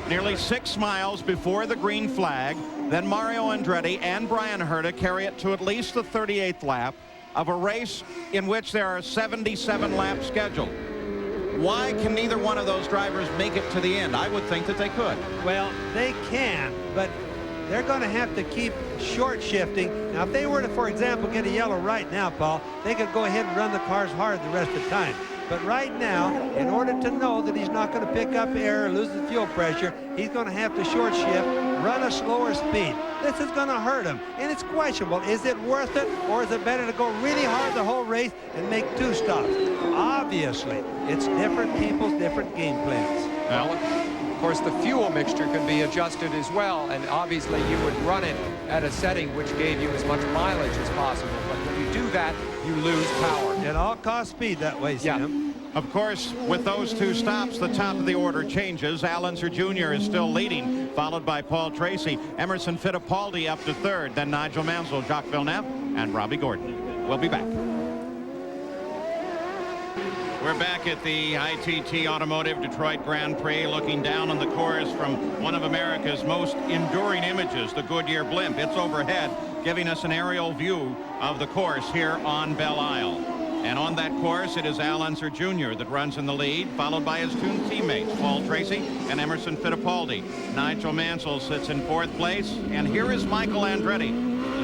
nearly 6 miles before the green flag. Then Mario Andretti and Brian Herta carry it to at least the 38th lap of a race in which there are 77 laps scheduled. Why can neither one of those drivers make it to the end? I would think that they could. Well, they can, but they're going to have to keep short shifting. Now, if they were to, for example, get a yellow right now, Paul, they could go ahead and run the cars hard the rest of the time. But right now, in order to know that he's not going to pick up air or lose the fuel pressure, he's going to have to short shift, run a slower speed. This is going to hurt him, and it's questionable. Is it worth it, or is it better to go really hard the whole race and make 2 stops? Obviously, it's different people's different game plans. Well, of course, the fuel mixture can be adjusted as well, and obviously you would run it at a setting which gave you as much mileage as possible. But when you do that, you lose power. At all cost speed that way, Sam. Of course, with those 2 stops, the top of the order changes. Al Unser Jr. is still leading, followed by Paul Tracy. Emerson Fittipaldi up to 3rd, then Nigel Mansell, Jacques Villeneuve, and Robbie Gordon. We'll be back. We're back at the ITT Automotive Detroit Grand Prix, looking down on the course from one of America's most enduring images, the Goodyear blimp. It's overhead, giving us an aerial view of the course here on Belle Isle. And on that course, it is Al Unser Jr. that runs in the lead, followed by his 2 teammates, Paul Tracy and Emerson Fittipaldi. Nigel Mansell sits in 4th place, and here is Michael Andretti.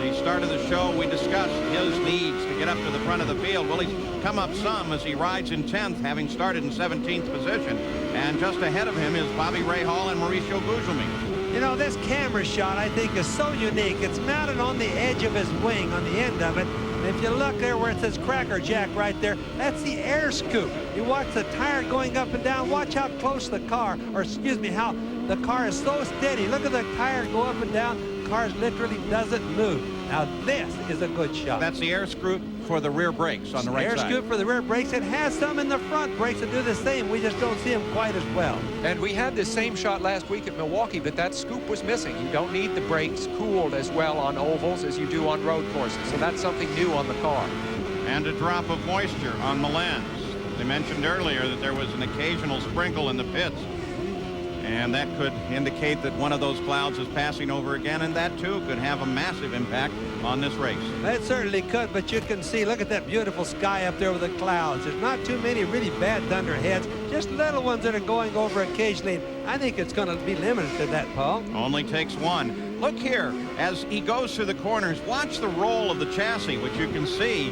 He start of the show, we discussed his needs to get up to the front of the field. Well, he's come up some as he rides in 10th, having started in 17th position. And just ahead of him is Bobby Rahal and Mauricio Gugelmin. You know, this camera shot, I think, is so unique. It's mounted on the edge of his wing, on the end of it. And if you look there where it says Cracker Jack right there, that's the air scoop. You watch the tire going up and down. Watch how close the car, or excuse me, how the car is so steady. Look at the tire go up and down. The car literally doesn't move. Now, this is a good shot. That's the air scoop for the rear brakes on the right side. Air scoop for the rear brakes. It has some in the front brakes that do the same. We just don't see them quite as well. And we had this same shot last week at Milwaukee, but that scoop was missing. You don't need the brakes cooled as well on ovals as you do on road courses. So that's something new on the car. And a drop of moisture on the lens. They mentioned earlier that there was an occasional sprinkle in the pits. And that could indicate that one of those clouds is passing over again, and that too could have a massive impact on this race. It certainly could, but you can see, look at that beautiful sky up there with the clouds. There's not too many really bad thunderheads, just little ones that are going over occasionally. I think it's going to be limited to that, Paul. Only takes one. Look here, as he goes through the corners, watch the roll of the chassis, which you can see.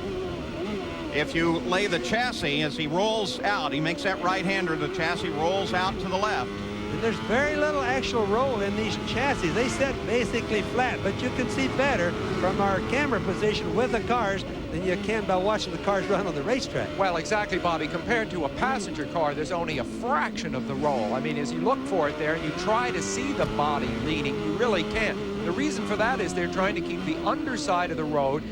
If you lay the chassis as he rolls out, he makes that right-hander, the chassis rolls out to the left. And there's very little actual roll in these chassis. They set basically flat, but you can see better from our camera position with the cars than you can by watching the cars run on the racetrack. Well, exactly, Bobby. Compared to a passenger car, there's only a fraction of the roll. I mean, as you look for it there and you try to see the body leaning, you really can't. The reason for that is they're trying to keep the underside of the road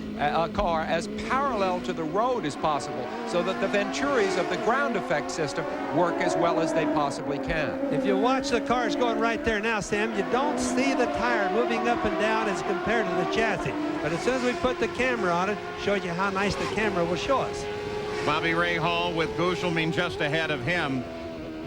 car as parallel to the road as possible so that the venturis of the ground effect system work as well as they possibly can. If you watch the cars going right there now, Sam, you don't see the tire moving up and down as compared to the chassis. But as soon as we put the camera on it, shows you how nice the camera will show us. Bobby Rahal with Gugelmin just ahead of him.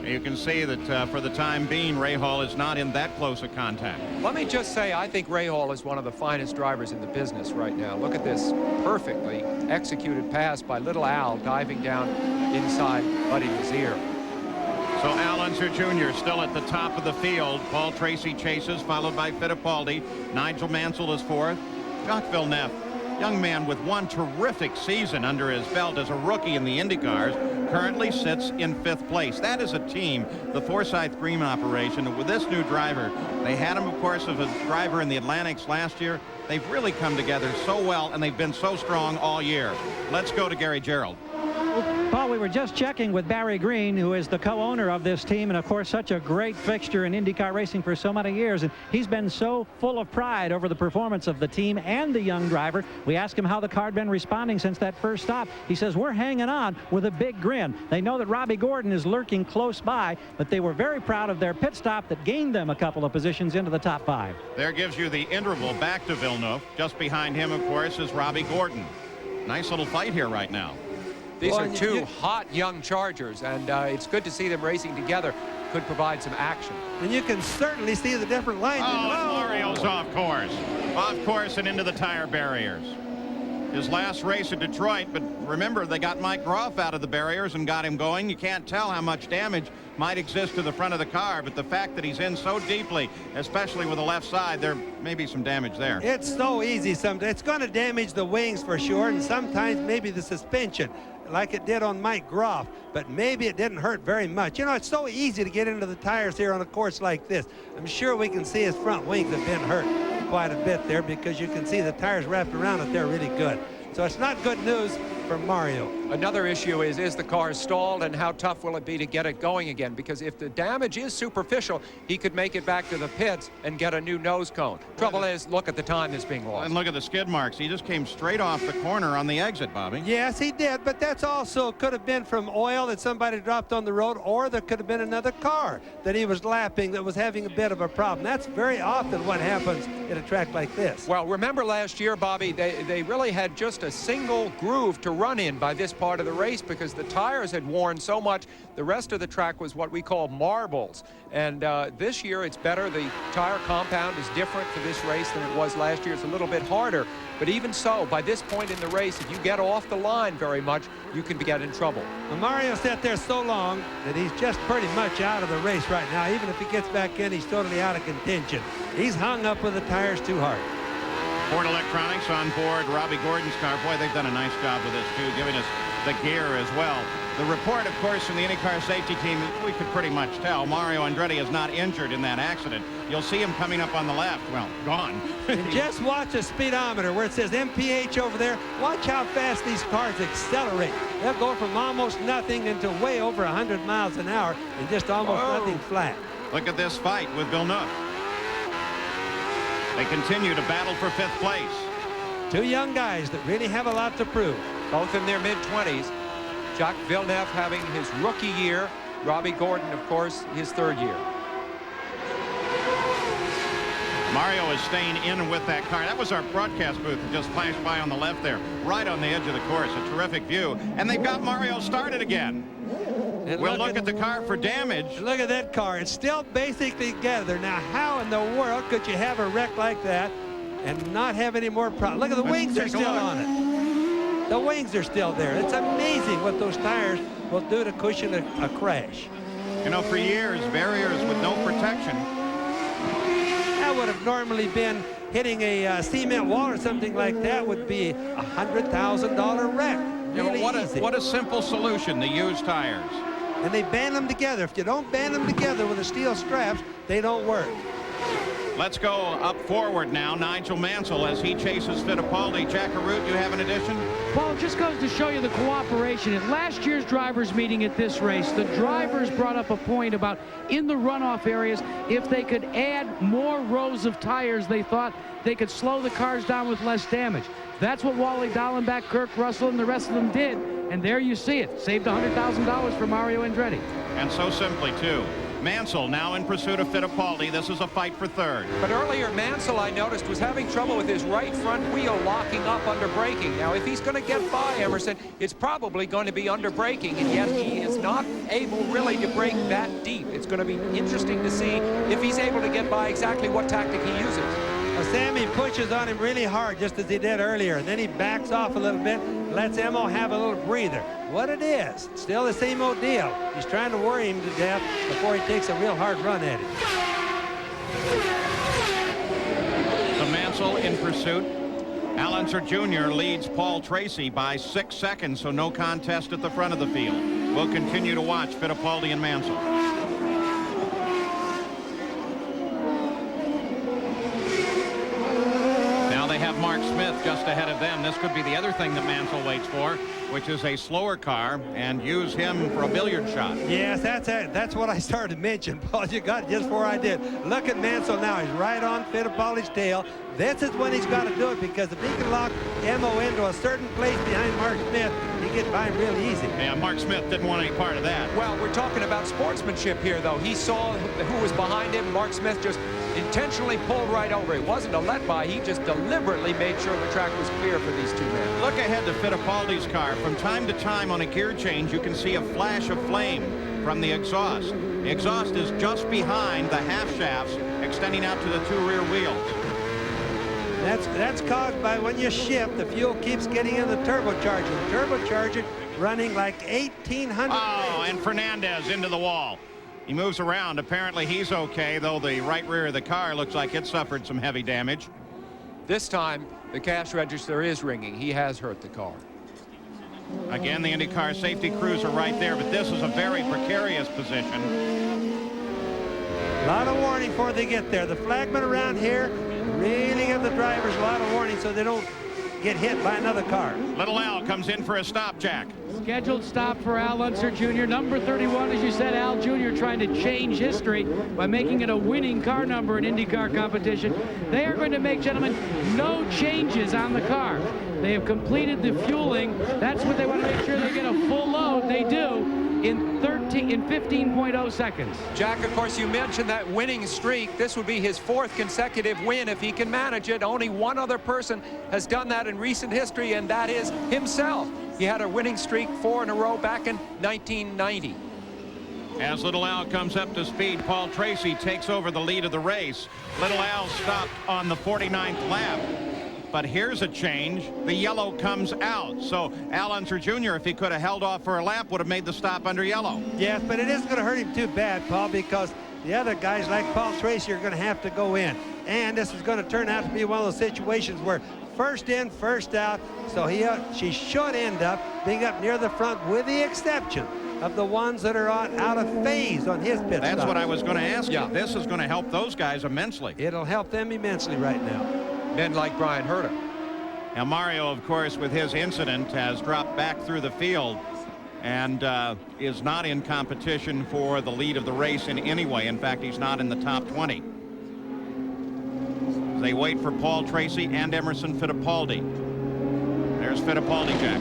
You can see that for the time being, Rahal is not in that close a contact. Let me just say, I think Rahal is one of the finest drivers in the business right now. Look at this perfectly executed pass by little Al diving down inside Buddy Lazier. So Al Unser Jr. still at the top of the field. Paul Tracy chases, followed by Fittipaldi. Nigel Mansell is fourth. Jacques Villeneuve, young man with one terrific season under his belt as a rookie in the IndyCars, currently sits in 5th place. That is a team, the Forsyth Green operation, with this new driver. They had him, of course, as a driver in the Atlantics last year. They've really come together so well, and they've been so strong all year. Let's go to Gary Gerould. Paul, we were just checking with Barry Green, who is the co-owner of this team and, of course, such a great fixture in IndyCar racing for so many years. And he's been so full of pride over the performance of the team and the young driver. We asked him how the car had been responding since that first stop. He says, we're hanging on with a big grin. They know that Robbie Gordon is lurking close by, but they were very proud of their pit stop that gained them a couple of positions into the top 5. There gives you the interval back to Villeneuve. Just behind him, of course, is Robbie Gordon. Nice little fight here right now. These are two hot young Chargers, and it's good to see them racing together. Could provide some action. And you can certainly see the different lines. Oh, and Mario's off course and into the tire barriers. His last race at Detroit, but remember, they got Mike Groff out of the barriers and got him going. You can't tell how much damage might exist to the front of the car, but the fact that he's in so deeply, especially with the left side, there may be some damage there. It's so easy sometimes. It's going to damage the wings for sure, and sometimes maybe the suspension, like it did on Mike Groff, but maybe it didn't hurt very much. You know, it's so easy to get into the tires here on a course like this. I'm sure we can see his front wings have been hurt quite a bit there because you can see the tires wrapped around it. They're really good. So it's not good news for Mario. Another issue is the car stalled, and how tough will it be to get it going again? Because if the damage is superficial, he could make it back to the pits and get a new nose cone. Trouble is, look at the time that's being lost. And look at the skid marks. He just came straight off the corner on the exit, Bobby. Yes, he did, but that's also could have been from oil that somebody dropped on the road, or there could have been another car that he was lapping that was having a bit of a problem. That's very often what happens at a track like this. Well, remember last year, Bobby, they really had just a single groove to run in by this part of the race because the tires had worn so much. The rest of the track was what we call marbles. And this year it's better. The tire compound is different for this race than it was last year. It's a little bit harder. But even so, by this point in the race, if you get off the line very much, you can get in trouble. Well, Mario sat there so long that he's just pretty much out of the race right now. Even if he gets back in, he's totally out of contention. He's hung up with the tires too hard. Ford Electronics on board Robbie Gordon's car. Boy, they've done a nice job with this, too, giving us the gear as well. The report, of course, from the IndyCar safety team, we could pretty much tell Mario Andretti is not injured in that accident. You'll see him coming up on the left. Well, gone. And just watch the speedometer where it says MPH over there. Watch how fast these cars accelerate. They'll go from almost nothing into way over 100 miles an hour and just almost nothing flat. Look at this fight with Villeneuve. They continue to battle for 5th place. Two young guys that really have a lot to prove. Both in their mid-20s. Jacques Villeneuve having his rookie year. Robbie Gordon, of course, his 3rd year. Mario is staying in with that car. That was our broadcast booth that just flashed by on the left there, right on the edge of the course. A terrific view. And they've got Mario started again. And we'll look at the car for damage. Look at that car. It's still basically together. Now, how in the world could you have a wreck like that and not have any more problems? Look at the wings are still on it. The wings are still there. It's amazing what those tires will do to cushion a crash. You know, for years, barriers with no protection. That would have normally been hitting a cement wall or something like that would be a $100,000 wreck. Really You know, easy. what a simple solution, the used tires. And they band them together. If you don't band them together with the steel straps, they don't work. Let's go up forward now. Nigel Mansell as he chases Fittipaldi. Jack Arute, you have an addition? Paul, just goes to show you the cooperation. At last year's drivers meeting at this race, the drivers brought up a point about in the runoff areas, if they could add more rows of tires, they thought they could slow the cars down with less damage. That's what Wally Dallenbach, Kirk Russell, and the rest of them did. And there you see it. Saved $100,000 for Mario Andretti. And so simply, too. Mansell now in pursuit of Fittipaldi. This is a fight for 3rd. But earlier, Mansell, I noticed, was having trouble with his right front wheel locking up under braking. Now, if he's going to get by Emerson, it's probably going to be under braking, and yet he is not able really to brake that deep. It's going to be interesting to see if he's able to get by exactly what tactic he uses. Sammy pushes on him really hard, just as he did earlier. And then he backs off a little bit, lets Emo have a little breather. What it is, still the same old deal. He's trying to worry him to death before he takes a real hard run at it. So Mansell in pursuit. Al Unser Jr. leads Paul Tracy by 6 seconds, so no contest at the front of the field. We'll continue to watch Fittipaldi and Mansell. They have Mark Smith just ahead of them. This could be the other thing that Mansell waits for, which is a slower car, and use him for a billiard shot. Yes, that's what I started to mention, Paul. You got just before I did. Look at Mansell now. He's right on Fittipaldi's tail. This is when he's got to do it, because if he can lock Emo into a certain place behind Mark Smith, he gets by him real easy. Yeah, Mark Smith didn't want any part of that. Well, we're talking about sportsmanship here, though. He saw who was behind him. Mark Smith just intentionally pulled right over. It wasn't a let-by. He just deliberately made sure the track was clear for these two men. Look ahead to Fittipaldi's car. From time to time on a gear change, you can see a flash of flame from the exhaust. The exhaust is just behind the half shafts extending out to the 2 rear wheels. That's caused by when you shift, the fuel keeps getting in the turbocharger. The turbocharger running like 1,800. Oh, and Fernandez into the wall. He moves around. Apparently he's okay, though the right rear of the car looks like it suffered some heavy damage. This time, the cash register is ringing. He has hurt the car. Again, the IndyCar safety crews are right there, but this is a very precarious position. A lot of warning before they get there. The flagmen around here really give the drivers a lot of warning so they don't get hit by another car. Little Al comes in for a stop, Jack. Scheduled stop for Al Unser Jr. Number 31, as you said, Al Jr. trying to change history by making it a winning car number in IndyCar competition. They are going to make, gentlemen, no changes on the car. They have completed the fueling. That's what they want to make sure they get a full load. They do in 15.0 seconds. Jack, of course, you mentioned that winning streak. This would be his 4th consecutive win if he can manage it. Only one other person has done that in recent history, and that is himself. He had a winning streak 4 in a row back in 1990. As Little Al comes up to speed, Paul Tracy takes over the lead of the race. Little Al stopped on the 49th lap. But here's a change. The yellow comes out. So Al Unser Jr., if he could have held off for a lap, would have made the stop under yellow. Yes, but it isn't going to hurt him too bad, Paul, because the other guys like Paul Tracy are going to have to go in. And this is going to turn out to be one of those situations where first in, first out. So she should end up being up near the front, with the exception of the ones that are out of phase on his pit That's stop. what I was going to ask you. This is going to help those guys immensely. It'll help them immensely right now. Men like Brian Herta. Now, Mario, of course, with his incident, has dropped back through the field and is not in competition for the lead of the race in any way. In fact, he's not in the top 20. They wait for Paul Tracy and Emerson Fittipaldi. There's Fittipaldi, Jack.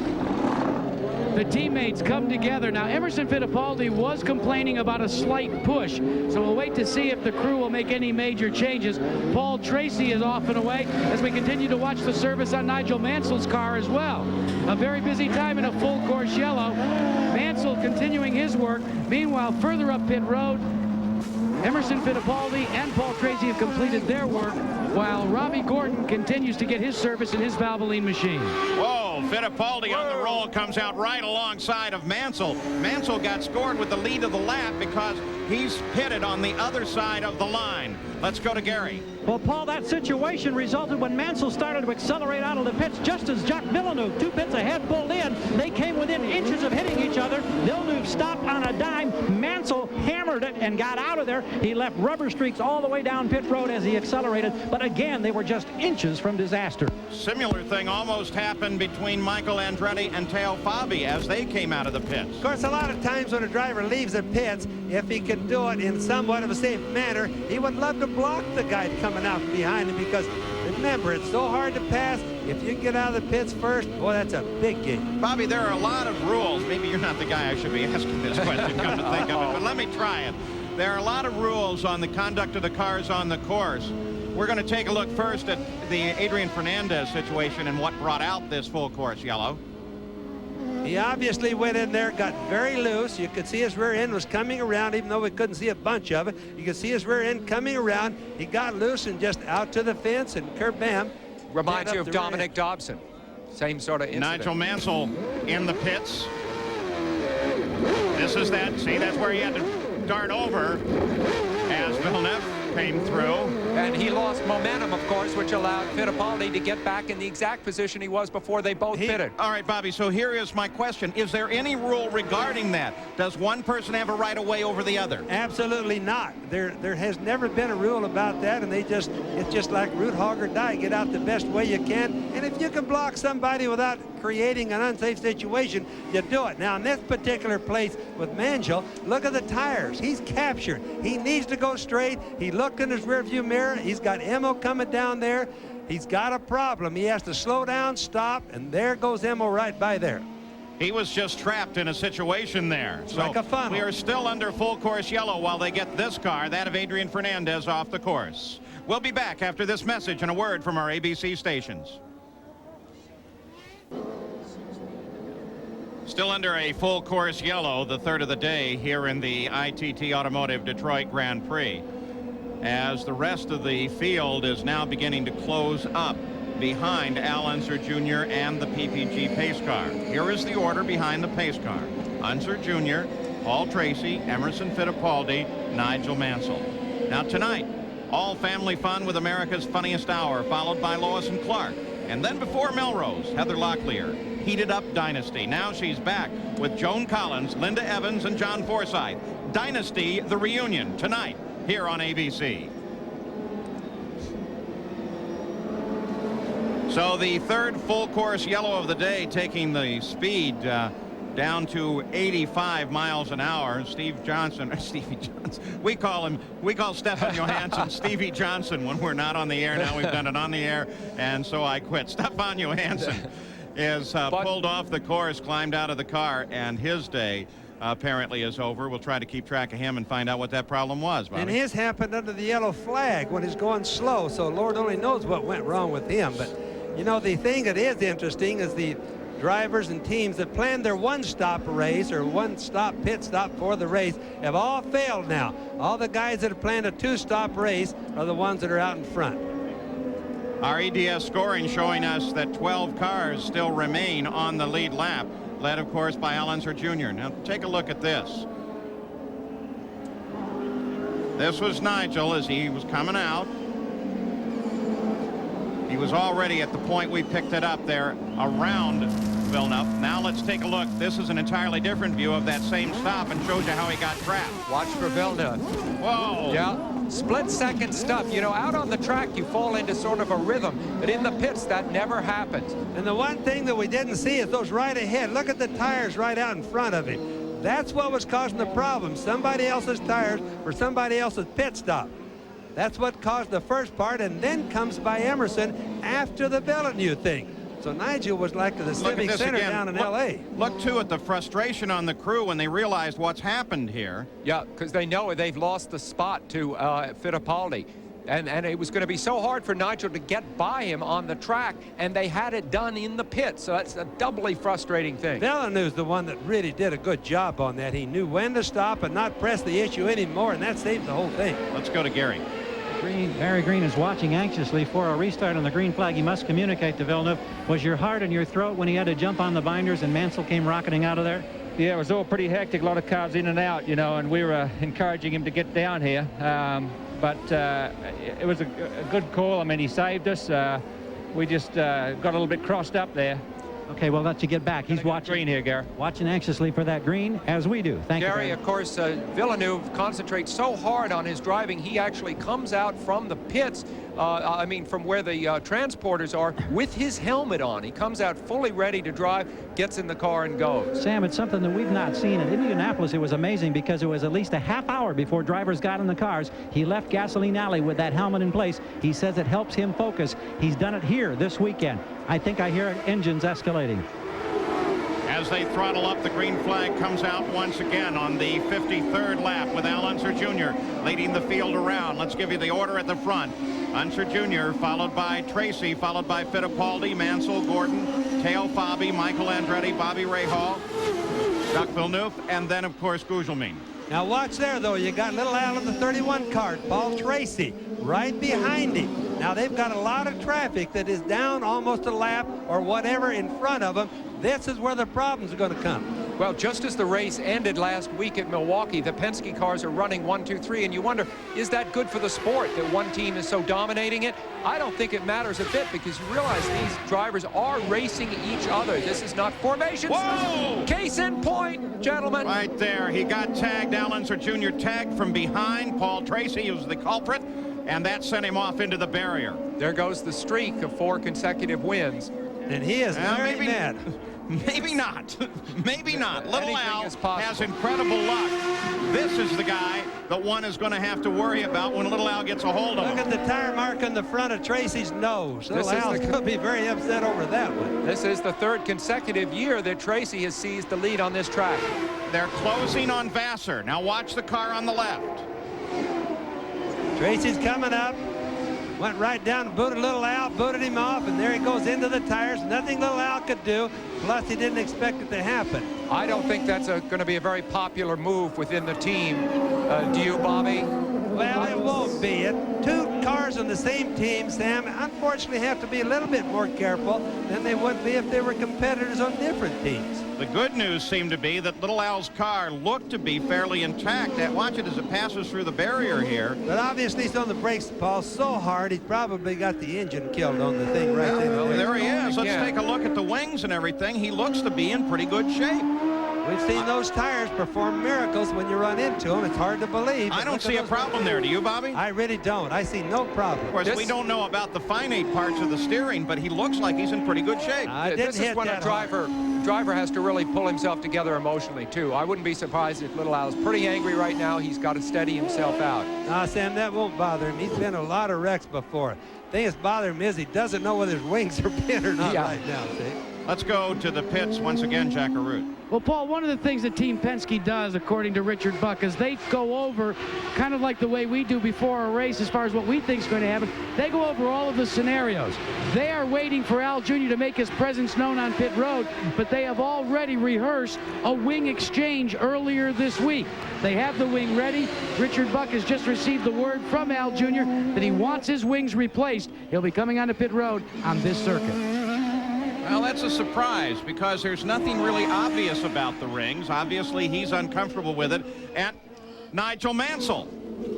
The teammates come together. Now, Emerson Fittipaldi was complaining about a slight push, so we'll wait to see if the crew will make any major changes. Paul Tracy is off and away as we continue to watch the service on Nigel Mansell's car as well. A very busy time in a full course yellow. Mansell continuing his work. Meanwhile, further up pit road, Emerson Fittipaldi and Paul Tracy have completed their work, while Robbie Gordon continues to get his service in his Valvoline machine. Whoa, Fittipaldi on the roll comes out right alongside of Mansell. Mansell got scored with the lead of the lap because he's pitted on the other side of the line. Let's go to Gary. Well, Paul, that situation resulted when Mansell started to accelerate out of the pits, just as Jacques Villeneuve, 2 pits ahead, pulled in. They came within inches of hitting each other. Villeneuve stopped on a dime. Mansell hammered it and got out of there. He left rubber streaks all the way down pit road as he accelerated. But again, they were just inches from disaster. Similar thing almost happened between Michael Andretti and Teo Fabi as they came out of the pits. Of course, a lot of times when a driver leaves the pits, if he can do it in somewhat of a safe manner, he would love to block the guy coming out from behind him, because remember, it's so hard to pass. If you get out of the pits first, boy, that's a big game. Bobby, there are a lot of rules. Maybe you're not the guy I should be asking this question, come to think of it, but let me try it. There are a lot of rules on the conduct of the cars on the course. We're going to take a look first at the Adrian Fernandez situation and what brought out this full course yellow. He obviously went in there, got very loose. You could see his rear end was coming around, even though we couldn't see a bunch of it. You could see his rear end coming around. He got loose and just out to the fence, and kerbam. Reminds you of Dominic Dobson. Same sort of incident. Nigel Mansell in the pits. This is that. See, that's where he had to dart over as Villeneuve came through. And he lost momentum, of course, which allowed Fittipaldi to get back in the exact position he was before they both pitted. All right, Bobby, so here is my question. Is there any rule regarding that? Does one person have a right of way over the other? Absolutely not. There has never been a rule about that, and it's just like root, hog, or die. Get out the best way you can, and if you can block somebody without creating an unsafe situation, you do it. Now, in this particular place with Mansell, look at the tires. He's captured. He needs to go straight. He looked in his rearview mirror. He's got Emil coming down there. He's got a problem. He has to slow down, stop, and there goes Emil right by there. He was just trapped in a situation there. So like a funnel. We are still under full course yellow while they get this car, that of Adrian Fernandez, off the course. We'll be back after this message and a word from our ABC stations. Still under a full course yellow, the third of the day here in the ITT Automotive Detroit Grand Prix, as the rest of the field is now beginning to close up behind Al Unser Jr. and the PPG pace car. Here is the order behind the pace car: Unser Jr., Paul Tracy, Emerson Fittipaldi, Nigel Mansell. Now tonight, all family fun with America's Funniest Hour, followed by Lois and Clark. And then before Melrose, Heather Locklear. Heated Up Dynasty. Now she's back with Joan Collins, Linda Evans, and John Forsythe. Dynasty, the reunion, tonight here on ABC. So the third full course yellow of the day, taking the speed down to 85 miles an hour. Stevie Johnson. We call Stefan Johansson Stevie Johnson when we're not on the air. Now we've done it on the air, and so I quit. Stefan Johansson is pulled off the course, climbed out of the car, and his day apparently is over. We'll try to keep track of him and find out what that problem was, Bobby. And his happened under the yellow flag when he's going slow, so Lord only knows what went wrong with him. But, you know, the thing that is interesting is the drivers and teams that planned their one-stop race or one-stop pit stop for the race have all failed now. All the guys that have planned a two-stop race are the ones that are out in front. Our EDS scoring showing us that 12 cars still remain on the lead lap, led, of course, by Al Unser Jr. Now, take a look at this. This was Nigel as he was coming out. He was already at the point we picked it up there around Villeneuve. Now let's take a look. This is an entirely different view of that same stop and shows you how he got trapped. Watch for Villeneuve. Whoa. Yeah, split-second stuff. You know, out on the track, you fall into sort of a rhythm, but in the pits, that never happens. And the one thing that we didn't see is those right ahead. Look at the tires right out in front of him. That's what was causing the problem. Somebody else's tires for somebody else's pit stop. That's what caused the first part, and then comes by Emerson after the Villeneuve thing. So Nigel was like the Civic Center down in L.A. Look, too, at the frustration on the crew when they realized what's happened here. Yeah, because they know they've lost the spot to Fittipaldi. And it was going to be so hard for Nigel to get by him on the track, and they had it done in the pit, so that's a doubly frustrating thing. Villeneuve's the one that really did a good job on that. He knew when to stop and not press the issue anymore, and that saved the whole thing. Let's go to Gary. Barry Green is watching anxiously for a restart on the green flag. He must communicate to Villeneuve. Was your heart in your throat when he had to jump on the binders and Mansell came rocketing out of there? Yeah, it was all pretty hectic, a lot of cars in and out, you know, and we were encouraging him to get down here. But it was a good call. I mean, he saved us. We just got a little bit crossed up there. Okay, we'll let you get back. He's watching green here, Gary. Watching anxiously for that green, as we do. Thank you, Gary, of course, Villeneuve concentrates so hard on his driving, he actually comes out from the pits, I mean, from where the transporters are, with his helmet on. He comes out fully ready to drive, gets in the car, and goes. Sam, it's something that we've not seen. At Indianapolis, it was amazing because it was at least a half hour before drivers got in the cars. He left Gasoline Alley with that helmet in place. He says it helps him focus. He's done it here this weekend. I think I hear engines escalating. As they throttle up, the green flag comes out once again on the 53rd lap with Al Unser Jr. leading the field around. Let's give you the order at the front. Unser Jr. followed by Tracy, followed by Fittipaldi, Mansell, Gordon, Teo Fabi, Michael Andretti, Bobby Rahal, Jacques Villeneuve, and then, of course, Gugelmin. Now watch there, though. You got little Al in the 31 car, Paul Tracy, right behind him. Now they've got a lot of traffic that is down almost a lap or whatever in front of them. This is where the problems are going to come. Well, just as the race ended last week at Milwaukee, the Penske cars are running 1, 2, 3, and you wonder, is that good for the sport that one team is so dominating it? I don't think it matters a bit because you realize these drivers are racing each other. This is not formation. Whoa! Case in point, gentlemen. Right there. He got tagged. Al Unser Jr. tagged from behind. Paul Tracy was the culprit, and that sent him off into the barrier. There goes the streak of 4 consecutive wins. And he is very mad. Maybe not. Maybe not. Little Al is possible. has incredible luck. This is the guy that one is going to have to worry about when Little Al gets a hold of him. Look at the tire mark on the front of Tracy's nose. Little Al's going to be very upset over that one. This is the 3rd consecutive year that Tracy has seized the lead on this track. They're closing on Vassar. Now watch the car on the left. Tracy's coming up. Went right down and booted Little Al, booted him off, and there he goes into the tires. Nothing Little Al could do, plus he didn't expect it to happen. I don't think that's going to be a very popular move within the team. Do you, Bobby? Well, it won't be. 2 cars on the same team, Sam, unfortunately have to be a little bit more careful than they would be if they were competitors on different teams. The good news seemed to be that Little Al's car looked to be fairly intact. Watch it as it passes through the barrier here. But obviously he's on the brakes, Paul, so hard he's probably got the engine killed on the thing right there. There he is. Let's take a look at the wings and everything. He looks to be in pretty good shape. We've seen those tires perform miracles when you run into them. It's hard to believe. I don't see a problem there. Do you, Bobby? I really don't. I see no problem. Of course, we don't know about the finite parts of the steering, but he looks like he's in pretty good shape. This is when a driver has to really pull himself together emotionally, too. I wouldn't be surprised if Little Al's pretty angry right now. He's got to steady himself out. Sam, that won't bother him. He's been in a lot of wrecks before. The thing that's bothering him is he doesn't know whether his wings are bent or not right now, see? Let's go to the pits once again, Jack Arute. Well, Paul, one of the things that Team Penske does, according to Richard Buck, is they go over, kind of like the way we do before a race as far as what we think is going to happen. They go over all of the scenarios. They are waiting for Al Jr. to make his presence known on pit road, but they have already rehearsed a wing exchange earlier this week. They have the wing ready. Richard Buck has just received the word from Al Jr. that he wants his wings replaced. He'll be coming onto pit road on this circuit. Well, that's a surprise because there's nothing really obvious about the rings. Obviously, he's uncomfortable with it. And Nigel Mansell.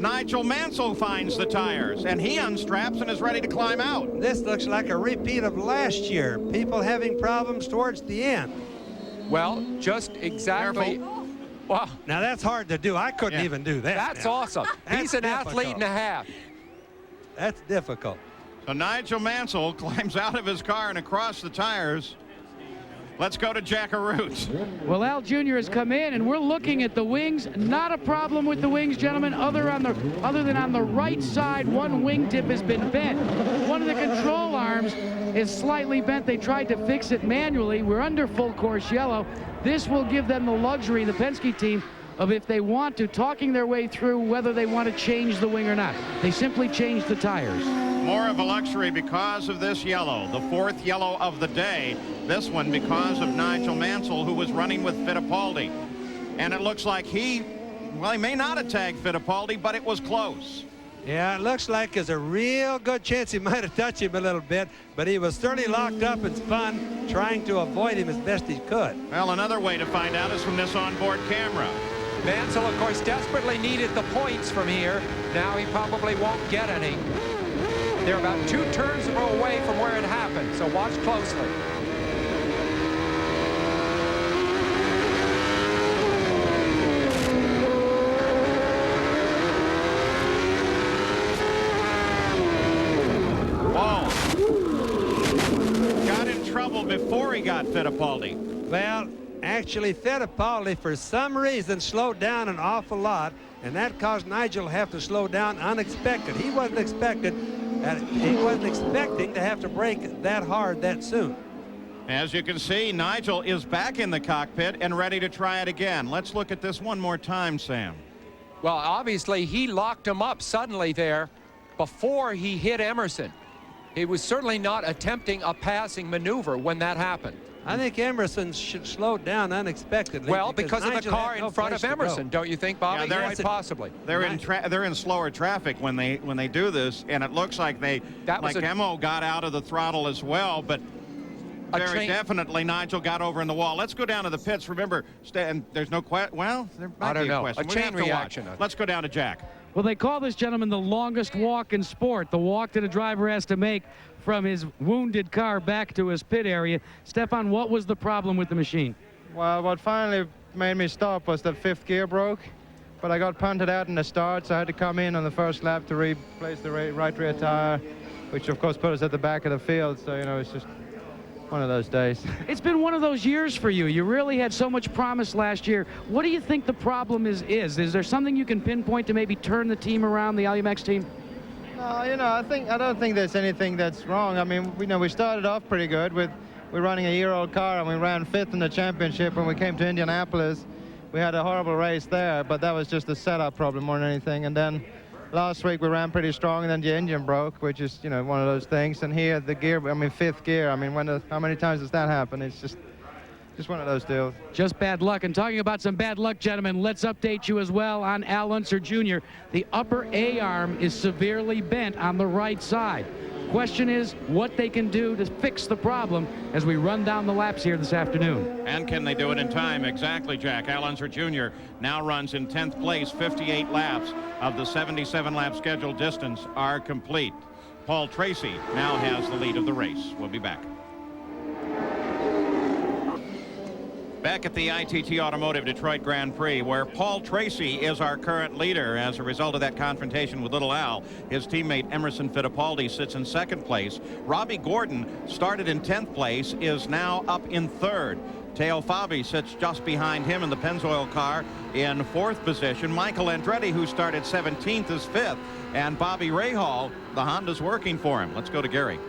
Nigel Mansell finds the tires, and he unstraps and is ready to climb out. This looks like a repeat of last year. People having problems towards the end. Well, just exactly. Careful. Wow. Now that's hard to do. I couldn't even do that. That's now. awesome. He's That's an athlete and a difficult. half. That's difficult. So Nigel Mansell climbs out of his car and across the tires. Let's go to Jack Arute. Well, Al Jr. has come in, and we're looking at the wings. Not a problem with the wings, gentlemen, other than on the right side, one wingtip has been bent. One of the control arms is slightly bent. They tried to fix it manually. We're under full course yellow. This will give them the luxury, the Penske team, of, if they want to, talking their way through whether they want to change the wing or not. They simply change the tires. More of a luxury because of this yellow, the fourth yellow of the day. This one because of Nigel Mansell, who was running with Fittipaldi. And it looks like he may not have tagged Fittipaldi, but it was close. Yeah, it looks like there's a real good chance he might have touched him a little bit, but he was certainly locked up and spun, trying to avoid him as best he could. Well, another way to find out is from this onboard camera. Mansell, of course, desperately needed the points from here. Now he probably won't get any. They're about 2 turns away from where it happened, so watch closely. Whoa. Got in trouble before he got Fittipaldi. Well, actually, Fittipaldi, for some reason, slowed down an awful lot, and that caused Nigel to have to slow down unexpected. He wasn't expecting to have to brake that hard that soon. As you can see, Nigel is back in the cockpit and ready to try it again. Let's look at this one more time, Sam. Well, obviously, he locked him up suddenly there before he hit Emerson. He was certainly not attempting a passing maneuver when that happened. I think Emerson should slow down unexpectedly. Well, because of the Nigel car had no in front of place to go. Emerson, don't you think, Bobby? Yeah, Quite possibly. They're in slower traffic when they do this, and it looks like Emo got out of the throttle as well, but very definitely Nigel got over in the wall. Let's go down to the pits. Remember, and there's no question. Well, there might be a question. A We chain have to watch. reaction. Let's go down to Jack. Well, they call this gentleman the longest walk in sport, the walk that a driver has to make from his wounded car back to his pit area. Stefan, what was the problem with the machine? Well, what finally made me stop was the 5th gear broke, but I got punted out in the start, so I had to come in on the first lap to replace the right rear tire, which of course put us at the back of the field. So, you know, it's just one of those days. It's been one of those years for you. You really had so much promise last year. What do you think the problem is? Is there something you can pinpoint to maybe turn the team around, the Alumex team? You know, I don't think there's anything that's wrong. I mean, we started off pretty good we're running a year-old car, and we ran 5th in the championship. When we came to Indianapolis, we had a horrible race there, but that was just a setup problem more than anything. And then last week we ran pretty strong, and then the engine broke, which is, you know, one of those things. And here the gear, I mean, 5th gear. I mean, how many times does that happen? It's just one of those deals. Just bad luck. And talking about some bad luck, gentlemen, let's update you as well on Al Unser Jr. The upper A-arm is severely bent on the right side. Question is what they can do to fix the problem as we run down the laps here this afternoon. And can they do it in time? Exactly, Jack. Al Unser Jr. now runs in 10th place. 58 laps of the 77-lap scheduled distance are complete. Paul Tracy now has the lead of the race. We'll be back. Back at the ITT Automotive Detroit Grand Prix, where Paul Tracy is our current leader. As a result of that confrontation with Little Al, his teammate Emerson Fittipaldi sits in 2nd place. Robbie Gordon started in 10th place, is now up in 3rd. Teo Fabi sits just behind him in the Pennzoil car in 4th position. Michael Andretti, who started 17th, is 5th. And Bobby Rahal, the Honda's working for him. Let's go to Gary.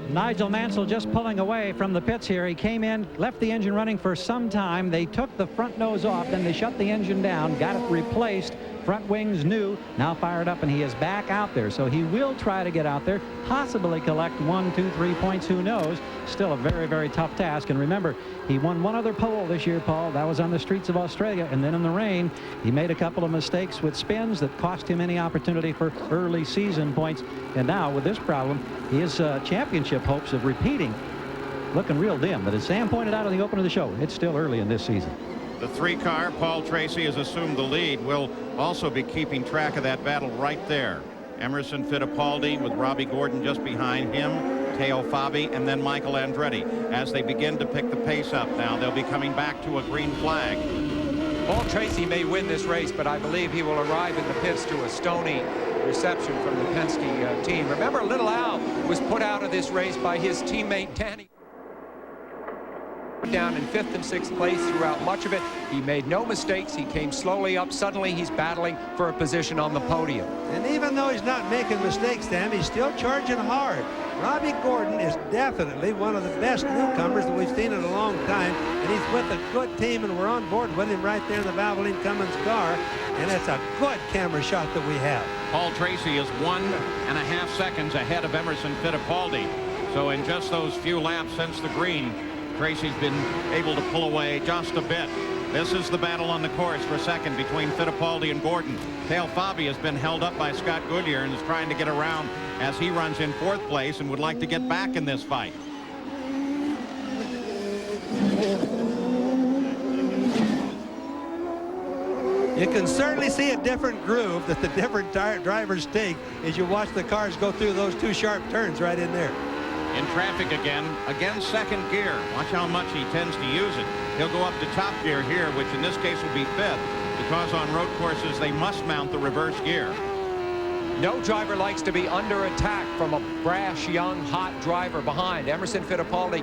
Nigel Mansell just pulling away from the pits here. He came in, left the engine running for some time. They took the front nose off, then they shut the engine down, got it replaced. Front wings new, now fired up, and he is back out there. So he will try to get out there, possibly collect 1, 2, 3 points, who knows. Still a very, very tough task. And remember, he won one other pole this year, Paul. That was on the streets of Australia. And then in the rain, he made a couple of mistakes with spins that cost him any opportunity for early season points. And now with this problem, his championship hopes of repeating looking real dim. But as Sam pointed out in the open of the show, it's still early in this season. The 3-car, Paul Tracy, has assumed the lead. We'll also be keeping track of that battle right there. Emerson Fittipaldi with Robbie Gordon just behind him, Teo Fabi, and then Michael Andretti. As they begin to pick the pace up now, they'll be coming back to a green flag. Paul Tracy may win this race, but I believe he will arrive in the pits to a stony reception from the Penske team. Remember, Little Al was put out of this race by his teammate Danny. Down in 5th and 6th place throughout much of it. He made no mistakes. He came slowly up. Suddenly he's battling for a position on the podium. And even though he's not making mistakes, Sam, he's still charging hard. Robbie Gordon is definitely one of the best newcomers that we've seen in a long time, and he's with a good team, and we're on board with him right there in the Valvoline Cummins car, and it's a good camera shot that we have. Paul Tracy is 1.5 seconds ahead of Emerson Fittipaldi. So in just those few laps since the green, Tracy's been able to pull away just a bit. This is the battle on the course for second between Fittipaldi and Gordon. Teo Fabi has been held up by Scott Goodyear and is trying to get around as he runs in 4th place and would like to get back in this fight. You can certainly see a different groove that the different drivers take as you watch the cars go through those 2 sharp turns right in there. In traffic again second gear. Watch how much he tends to use it. He'll go up to top gear here, which in this case will be 5th, because on road courses they must mount the reverse gear. No driver likes to be under attack from a brash, young, hot driver behind. Emerson Fittipaldi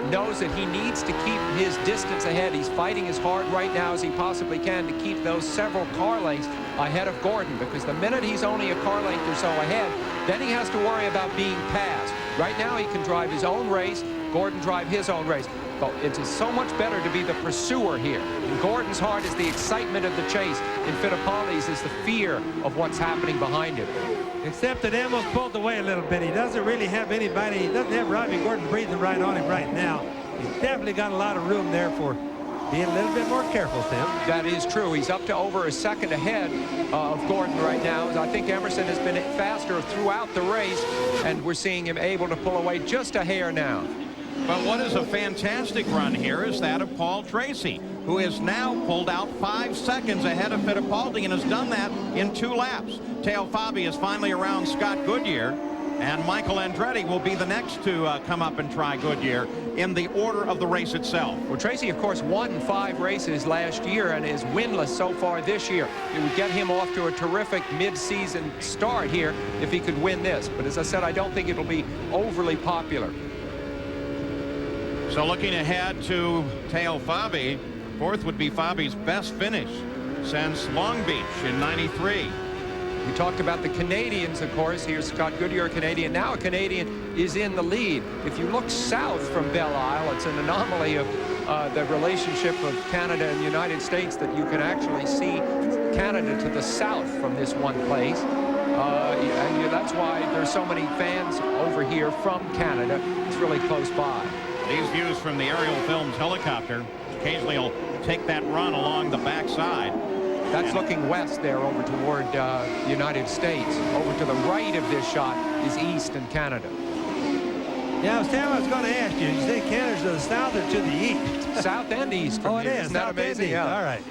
knows that he needs to keep his distance ahead. He's fighting as hard right now as he possibly can to keep those several car lengths ahead of Gordon, because the minute he's only a car length or so ahead, then he has to worry about being passed. Right now he can drive his own race, Gordon drive his own race. But it's so much better to be the pursuer here. In Gordon's heart is the excitement of the chase. In Fittipaldi's is the fear of what's happening behind him. Except that Emil's pulled away a little bit. He doesn't really have anybody. He doesn't have Robbie Gordon breathing right on him right now. He's definitely got a lot of room there for being a little bit more careful, Sam. That is true. He's up to over a second ahead of Gordon right now. I think Emerson has been faster throughout the race, and we're seeing him able to pull away just a hair now. But what is a fantastic run here is that of Paul Tracy, who has now pulled out 5 seconds ahead of Fittipaldi and has done that in 2 laps. Teo Fabi is finally around Scott Goodyear, and Michael Andretti will be the next to come up and try Goodyear in the order of the race itself. Well, Tracy, of course, won 5 races last year and is winless so far this year. It would get him off to a terrific mid-season start here if he could win this. But as I said, I don't think it'll be overly popular. So looking ahead to Teo Fabi, 4th would be Fabi's best finish since Long Beach in '93. We talked about the Canadians, of course. Here's Scott Goodyear, a Canadian. Now a Canadian is in the lead. If you look south from Belle Isle, it's an anomaly of the relationship of Canada and the United States that you can actually see Canada to the south from this one place. And that's why there's so many fans over here from Canada. It's really close by. These views from the aerial films helicopter occasionally will take that run along the backside. That's looking west there over toward the United States. Over to the right of this shot is east and Canada. Yeah, Sam, I was going to ask you, you say Canada's to the south or to the east? South and east from here. It is. Isn't that amazing? Yeah. All right.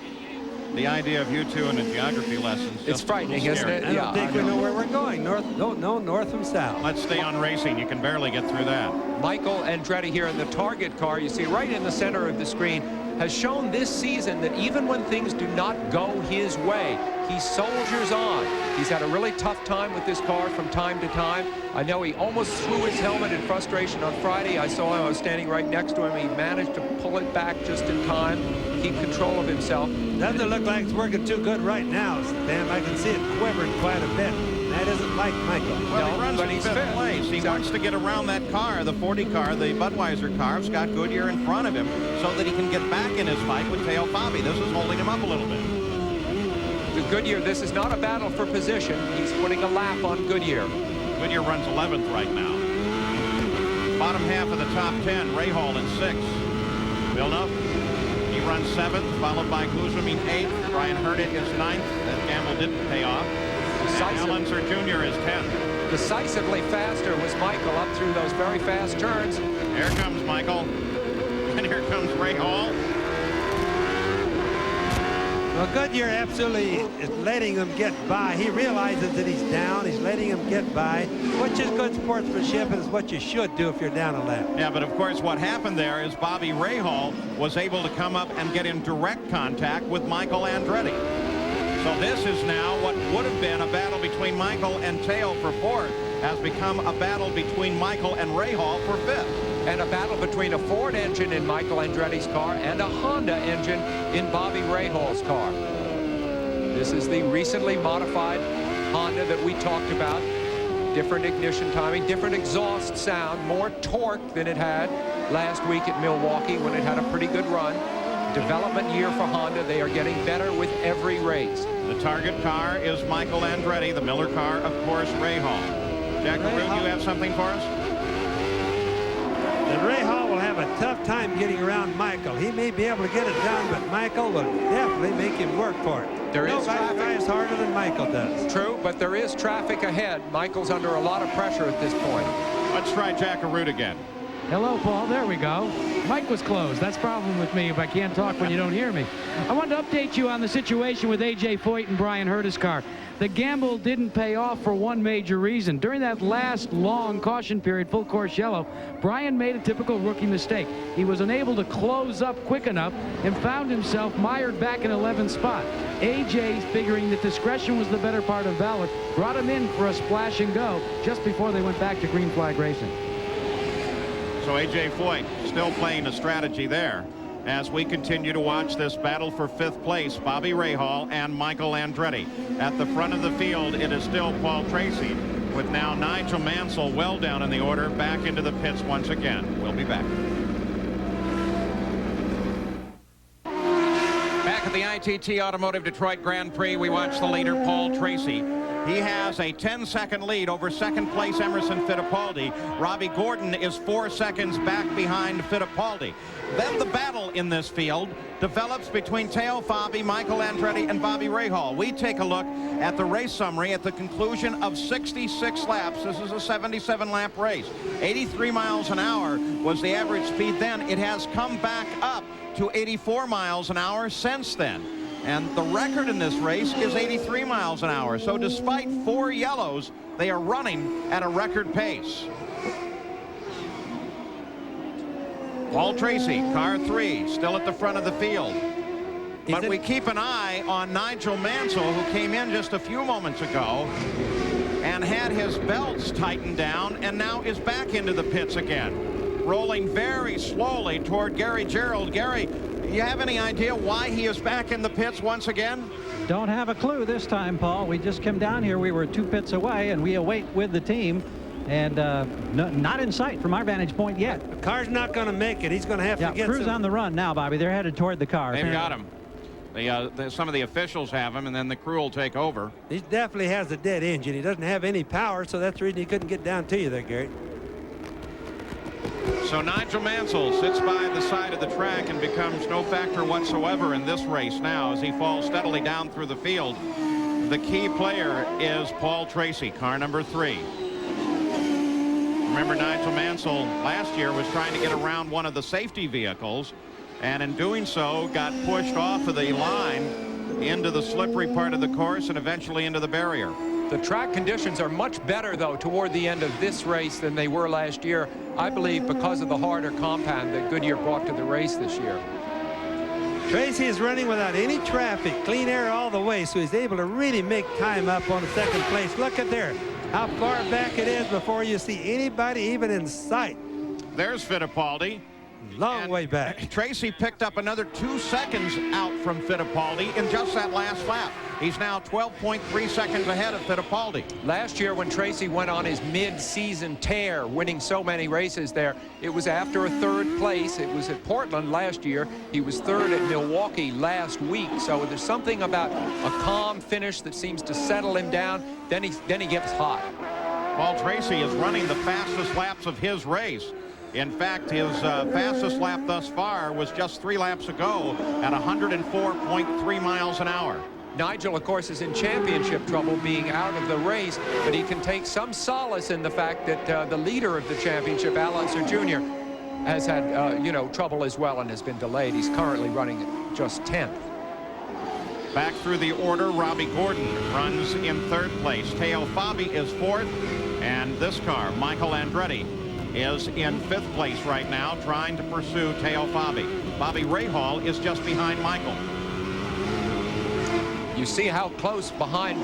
The idea of you two in the geography lessons. It's frightening, isn't it? I don't think we know where we're going. North from south. Let's stay on racing. You can barely get through that. Michael Andretti here in the target car, you see right in the center of the screen, has shown this season that even when things do not go his way, he soldiers on. He's had a really tough time with this car from time to time. I know he almost threw his helmet in frustration on Friday. I saw him. I was standing right next to him. He managed to pull it back just in time, keep control of himself. Doesn't look like it's working too good right now, Sam. I can see it quivering quite a bit. That isn't like Michael. Well, he runs in 5th place. He wants to get around that car, the 40 car, the Budweiser car, Scott Goodyear in front of him, so that he can get back in his fight with Teo Fabi. This is holding him up a little bit. The Goodyear, this is not a battle for position. He's putting a lap on Goodyear. Goodyear runs 11th right now. Bottom half of the top 10, Rahal in 6th. Villeneuve, he runs 7th, followed by Guzman 8th. Brian Hurdick is 9th. That gamble didn't pay off. Alonso Jr. is 10th. Decisively faster was Michael up through those very fast turns. Here comes Michael. And here comes Rahal. Well, Goodyear absolutely is letting him get by. He realizes that he's down. He's letting him get by, which is good sportsmanship and is what you should do if you're down a lap. Yeah, but of course what happened there is Bobby Rahal was able to come up and get in direct contact with Michael Andretti. So this is now what would have been a battle between Michael and Teo for fourth has become a battle between Michael and Rahal for fifth. And a battle between a Ford engine in Michael Andretti's car and a Honda engine in Bobby Rahal's car. This is the recently modified Honda that we talked about. Different ignition timing, different exhaust sound, more torque than it had last week at Milwaukee when it had a pretty good run. Development year for Honda. They are getting better with every race. The target car is Michael Andretti. The Miller car, of course, Rahal. Jack Arute, you have something for us? And Rahal will have a tough time getting around Michael. He may be able to get it done, but Michael will definitely make him work for it. There is traffic. Nobody tries harder than Michael does. True, but there is traffic ahead. Michael's under a lot of pressure at this point. Let's try Jack Arute again. Hello, Paul. There we go. Mic was closed. That's the problem with me if I can't talk when you don't hear me. I wanted to update you on the situation with A.J. Foyt and Brian Herta's car. The gamble didn't pay off for one major reason. During that last long caution period, full course yellow, Brian made a typical rookie mistake. He was unable to close up quick enough and found himself mired back in 11th spot. A.J., figuring that discretion was the better part of valor, brought him in for a splash and go just before they went back to green flag racing. So A.J. Foyt still playing a strategy there as we continue to watch this battle for fifth place. Bobby Rahal and Michael Andretti. At the front of the field, it is still Paul Tracy, with now Nigel Mansell well down in the order, back into the pits once again. We'll be back. Back at the ITT Automotive Detroit Grand Prix, we watch the leader, Paul Tracy. He has a 10-second lead over second place Emerson Fittipaldi. Robbie Gordon is 4 seconds back behind Fittipaldi. Then the battle in this field develops between Teo Fabi, Michael Andretti, and Bobby Rahal. We take a look at the race summary at the conclusion of 66 laps. This is a 77-lap race. 83 miles an hour was the average speed then. It has come back up to 84 miles an hour since then. And the record in this race is 83 miles an hour. So despite 4 yellows, they are running at a record pace. Paul Tracy, car 3, still at the front of the field. But we keep an eye on Nigel Mansell, who came in just a few moments ago and had his belts tightened down and now is back into the pits again, rolling very slowly toward Gary Gerould. Gary, you have any idea why he is back in the pits once again? Don't have a clue this time, Paul. We just came down here. We were 2 pits away, and we await with the team. And not in sight from our vantage point yet. The car's not going to make it. He's going to have to get Crew's on the run now, Bobby. They're headed toward the car. They've got him. Some of the officials have him, and then the crew will take over. He definitely has a dead engine. He doesn't have any power, so that's the reason he couldn't get down to you there, Gary. So Nigel Mansell sits by the side of the track and becomes no factor whatsoever in this race now as he falls steadily down through the field. The key player is Paul Tracy, car number 3. Remember, Nigel Mansell last year was trying to get around one of the safety vehicles, and in doing so got pushed off of the line into the slippery part of the course and eventually into the barrier. The track conditions are much better, though, toward the end of this race than they were last year, I believe because of the harder compound that Goodyear brought to the race this year. Tracy is running without any traffic, clean air all the way, so he's able to really make time up on the second place. Look at there, how far back it is before you see anybody even in sight. There's Fittipaldi. Long way back. Tracy picked up another 2 seconds out from Fittipaldi in just that last lap. He's now 12.3 seconds ahead of Fittipaldi. Last year when Tracy went on his mid-season tear, winning so many races there, it was after a 3rd place. It was at Portland last year. He was 3rd at Milwaukee last week. So there's something about a calm finish that seems to settle him down. Then he gets hot. Paul Tracy is running the fastest laps of his race. In fact, his fastest lap thus far was just 3 laps ago at 104.3 miles an hour. Nigel, of course, is in championship trouble being out of the race, but he can take some solace in the fact that the leader of the championship, Al Unser Jr., has had, trouble as well and has been delayed. He's currently running at just 10th. Back through the order, Robbie Gordon runs in third place. Teo Fabi is fourth. And this car, Michael Andretti, is in fifth place right now, trying to pursue Teo Fabi. Bobby Rahal is just behind Michael. You see how close behind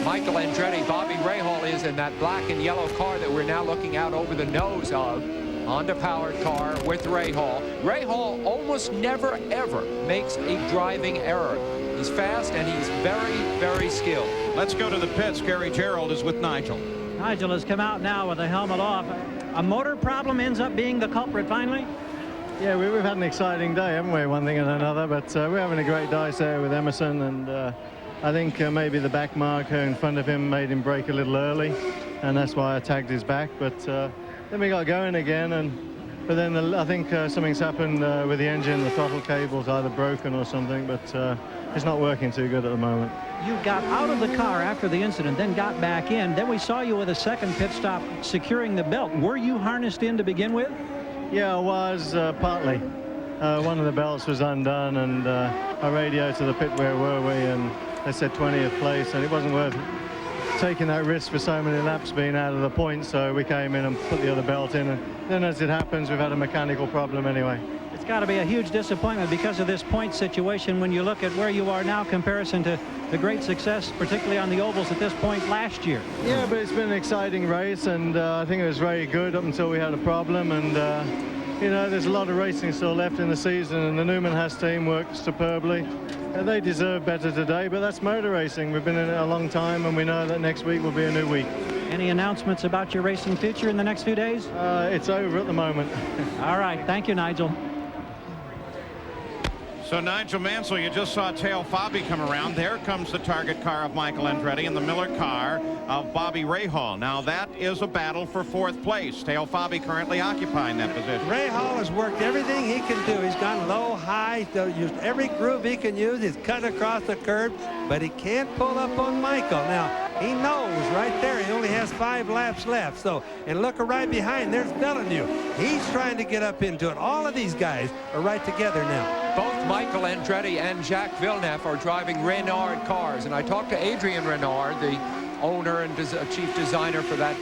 Michael Andretti Bobby Rahal is in that black and yellow car that we're now looking out over the nose of. Honda-powered car with Rahal. Rahal almost never, ever makes a driving error. He's fast and he's very, very skilled. Let's go to the pits. Gary Gerald is with Nigel. Nigel has come out now with the helmet off. A motor problem ends up being the culprit finally? Yeah, we've had an exciting day, haven't we? One thing and another, but we're having a great dice there with Emerson, and I think maybe the back marker in front of him made him brake a little early, and that's why I tagged his back. But then we got going again, but then I think something's happened with the engine. The throttle cable's either broken or something, but it's not working too good at the moment. You got out of the car after the incident, then got back in. Then we saw you with a second pit stop securing the belt. Were you harnessed in to begin with? Yeah, I was partly. One of the belts was undone, and I radioed to the pit where were we, and they said 20th place, and it wasn't worth taking that risk for so many laps being out of the point, so we came in and put the other belt in, and then as it happens, we've had a mechanical problem anyway. It's got to be a huge disappointment because of this point situation when you look at where you are now in comparison to the great success, particularly on the ovals at this point last year. Yeah, but it's been an exciting race, and I think it was very good up until we had a problem, and you know, there's a lot of racing still left in the season, and the Newman Haas team worked superbly. They deserve better today, but that's motor racing. We've been in it a long time, and we know that next week will be a new week. Any announcements about your racing future in the next few days? It's over at the moment. All right. Thank you, Nigel. So Nigel Mansell, you just saw Teo Fabi come around. There comes the target car of Michael Andretti and the Miller car of Bobby Rahal. Now that is a battle for fourth place. Teo Fabi currently occupying that position. Rahal has worked everything he can do. He's gone low, high, used every groove he can use. He's cut across the curb, but he can't pull up on Michael. Now, he knows right there he only has 5 laps left. So, and look right behind, there's Villeneuve. He's trying to get up into it. All of these guys are right together now. Both Michael Andretti and Jacques Villeneuve are driving Renard cars, and I talked to Adrian Renard, the owner and chief designer for that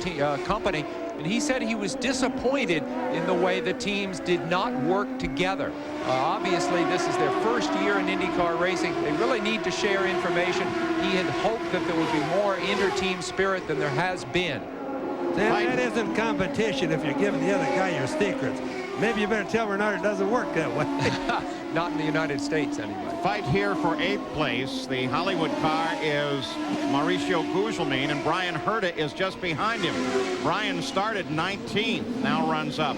company, and he said he was disappointed in the way the teams did not work together. Obviously, this is their first year in IndyCar racing. They really need to share information. He had hoped that there would be more inter-team spirit than there has been. Sam, that isn't competition if you're giving the other guy your secrets. Maybe you better tell Renard it doesn't work that way. Not in the United States, anyway. Fight here for 8th place. The Hollywood car is Mauricio Gugelmin, and Brian Herta is just behind him. Brian started 19th, now runs up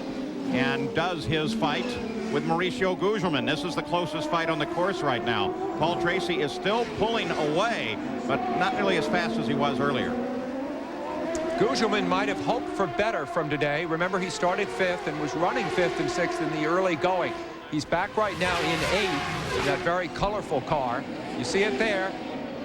and does his fight with Mauricio Gugelmin. This is the closest fight on the course right now. Paul Tracy is still pulling away, but not nearly as fast as he was earlier. Gugelmin might have hoped for better from today. Remember, he started 5th and was running 5th and 6th in the early going. He's back right now in 8th in that very colorful car. You see it there.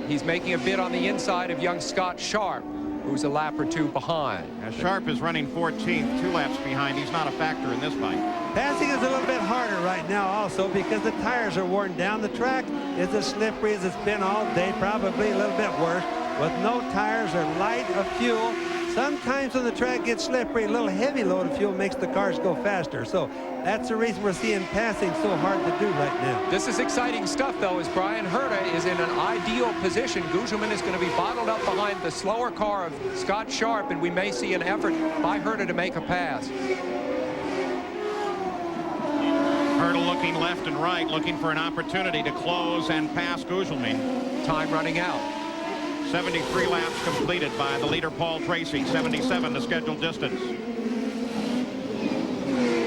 He's making a bid on the inside of young Scott Sharp, who's a lap or 2 behind. Now, Sharp is running 14th, 2 laps behind. He's not a factor in this fight. Passing is a little bit harder right now also because the tires are worn down. The track is as slippery as it's been all day, probably a little bit worse. With no tires or light of fuel, sometimes when the track gets slippery, a little heavy load of fuel makes the cars go faster. So that's the reason we're seeing passing so hard to do right now. This is exciting stuff, though, as Brian Herta is in an ideal position. Gugelmin is going to be bottled up behind the slower car of Scott Sharp, and we may see an effort by Herta to make a pass. Herta looking left and right, looking for an opportunity to close and pass Gugelmin. Time running out. 73 laps completed by the leader Paul Tracy, 77 the scheduled distance.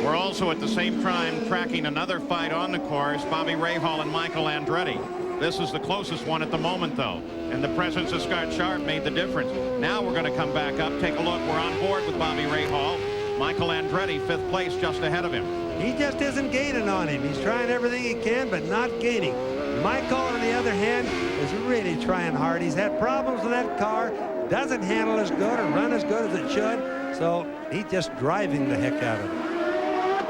We're also at the same time tracking another fight on the course, Bobby Rahal and Michael Andretti. This is the closest one at the moment, though, and the presence of Scott Sharp made the difference. Now we're going to come back up, take a look. We're on board with Bobby Rahal. Michael Andretti, 5th place, just ahead of him. He just isn't gaining on him. He's trying everything he can, but not gaining. Michael, on the other hand, is really trying hard. He's had problems with that car, doesn't handle as good or run as good as it should, so he's just driving the heck out of it.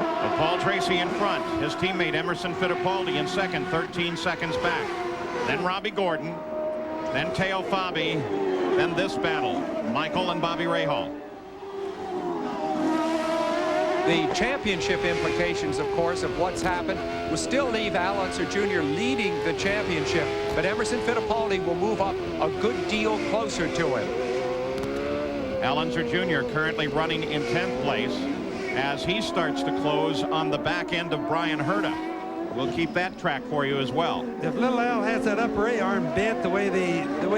Well, Paul Tracy in front. His teammate Emerson Fittipaldi in second, 13 seconds back. then Robbie Gordon, then Teo Fabi, then this battle, Michael and Bobby Rahal. The championship implications, of course, of what's happened will still leave Al Unser Jr. leading the championship, but Emerson Fittipaldi will move up a good deal closer to him. Al Unser Jr. currently running in 10th place as he starts to close on the back end of Brian Herta. We'll keep that track for you as well. If little Al has that upper A arm bent the way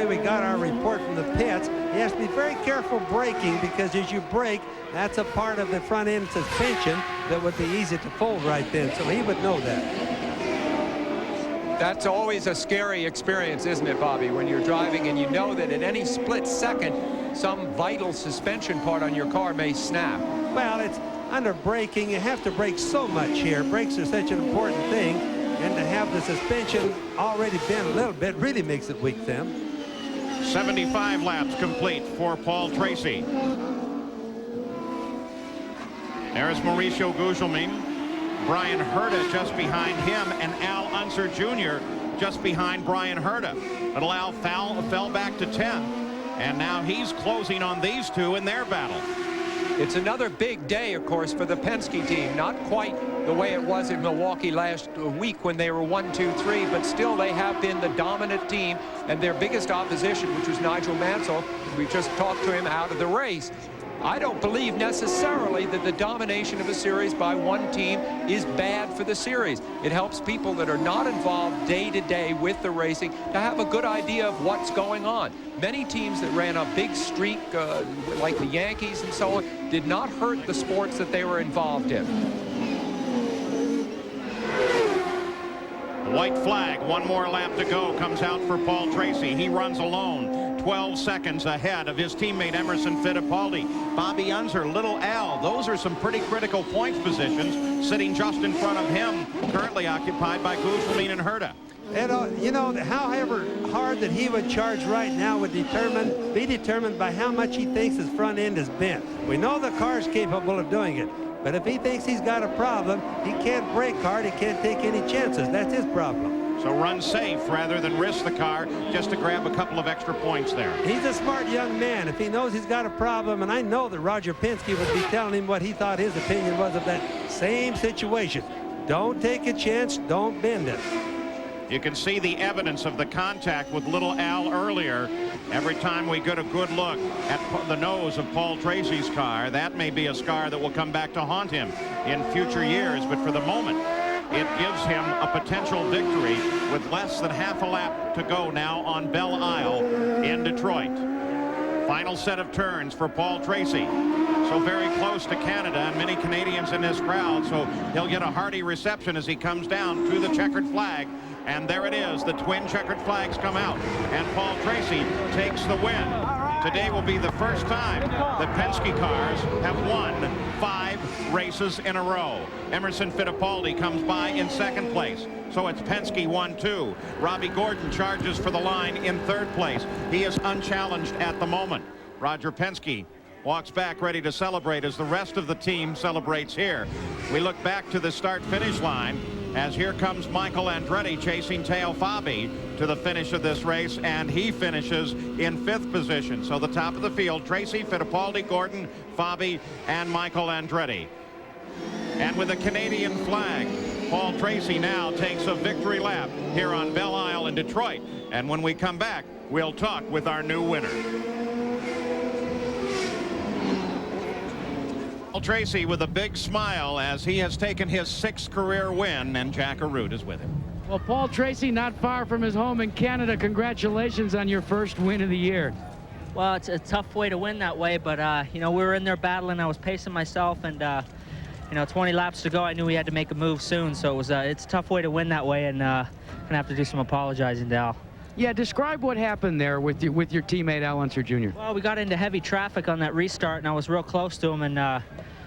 we got our report from the pits, he has to be very careful braking, because as you brake, that's a part of the front end suspension that would be easy to fold right then. So he would know that. That's always a scary experience, isn't it, Bobby, when you're driving and you know that at any split second some vital suspension part on your car may snap. Well, it's under braking, you have to brake so much here. Brakes are such an important thing, and to have the suspension already bent a little bit really makes it weak then. 75 laps complete for Paul Tracy. There's Mauricio Gugelmin, Brian Herta just behind him, and Al Unser Jr. just behind Brian Herta. Little Al fell back to 10th, and now he's closing on these two in their battle. It's another big day, of course, for the Penske team. Not quite the way it was in Milwaukee last week when they were 1, 2, 3, but still they have been the dominant team, and their biggest opposition, which was Nigel Mansell, we just talked to him out of the race. I don't believe necessarily that the domination of a series by one team is bad for the series. It helps people that are not involved day to day with the racing to have a good idea of what's going on. Many teams that ran a big streak, like the Yankees and so on, did not hurt the sports that they were involved in. The white flag, one more lap to go, comes out for Paul Tracy. He runs alone, 12 seconds ahead of his teammate Emerson Fittipaldi. Bobby Unser, little Al, those are some pretty critical points positions sitting just in front of him, currently occupied by Gugelmin and Herta. And, you know, however hard that he would charge right now would be determined by how much he thinks his front end is bent. We know the car's capable of doing it, but if he thinks he's got a problem, he can't brake hard, he can't take any chances. That's his problem. So run safe rather than risk the car just to grab a couple of extra points there. He's a smart young man. If he knows he's got a problem, and I know that Roger Penske would be telling him what he thought his opinion was of that same situation. Don't take a chance, don't bend it. You can see the evidence of the contact with little Al earlier. Every time we get a good look at the nose of Paul Tracy's car, that may be a scar that will come back to haunt him in future years. But for the moment, it gives him a potential victory with less than half a lap to go now on Belle Isle in Detroit. Final set of turns for Paul Tracy. So very close to Canada and many Canadians in this crowd. So he'll get a hearty reception as he comes down to the checkered flag. And there it is. The twin checkered flags come out. And Paul Tracy takes the win. Today will be the first time that Penske cars have won 5 races in a row. Emerson Fittipaldi comes by in second place. So it's Penske 1-2. Robbie Gordon charges for the line in third place. He is unchallenged at the moment. Roger Penske walks back ready to celebrate as the rest of the team celebrates here. We look back to the start-finish line as here comes Michael Andretti chasing Teo Fabi to the finish of this race, and he finishes in 5th position. So the top of the field, Tracy, Fittipaldi, Gordon, Fabi, and Michael Andretti. And with a Canadian flag, Paul Tracy now takes a victory lap here on Belle Isle in Detroit. And when we come back, we'll talk with our new winner. Paul Tracy with a big smile as he has taken his 6th career win, and Jack Arute is with him. Well, Paul Tracy not far from his home in Canada. Congratulations on your first win of the year. Well, it's a tough way to win that way, but you know, we were in there battling. I was pacing myself, and you know, 20 laps to go. I knew we had to make a move soon, so it was it's a tough way to win that way, and gonna have to do some apologizing to Al. Yeah, describe what happened there with your teammate Al Unser Jr. Well, we got into heavy traffic on that restart, and I was real close to him, and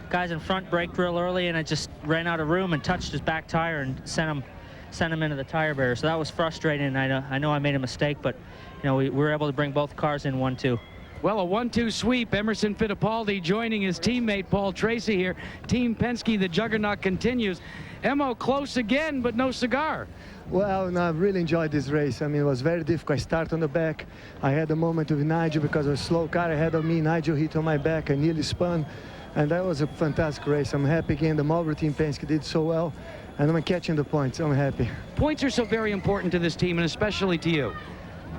guys in front braked real early, and I just ran out of room and touched his back tire and sent him into the tire barrier. So that was frustrating. I know I made a mistake, but you know, we were able to bring both cars in 1-2. Well, a 1-2 sweep. Emerson Fittipaldi joining his teammate Paul Tracy here. Team Penske, the juggernaut continues. Emo close again, but no cigar. Well, no, I really enjoyed this race. I mean, it was very difficult. I started on the back. I had a moment with Nigel because of a slow car ahead of me. Nigel hit on my back. I nearly spun. And that was a fantastic race. I'm happy again. The Marlboro Team Penske did so well. And I'm catching the points. I'm happy. Points are so very important to this team, and especially to you.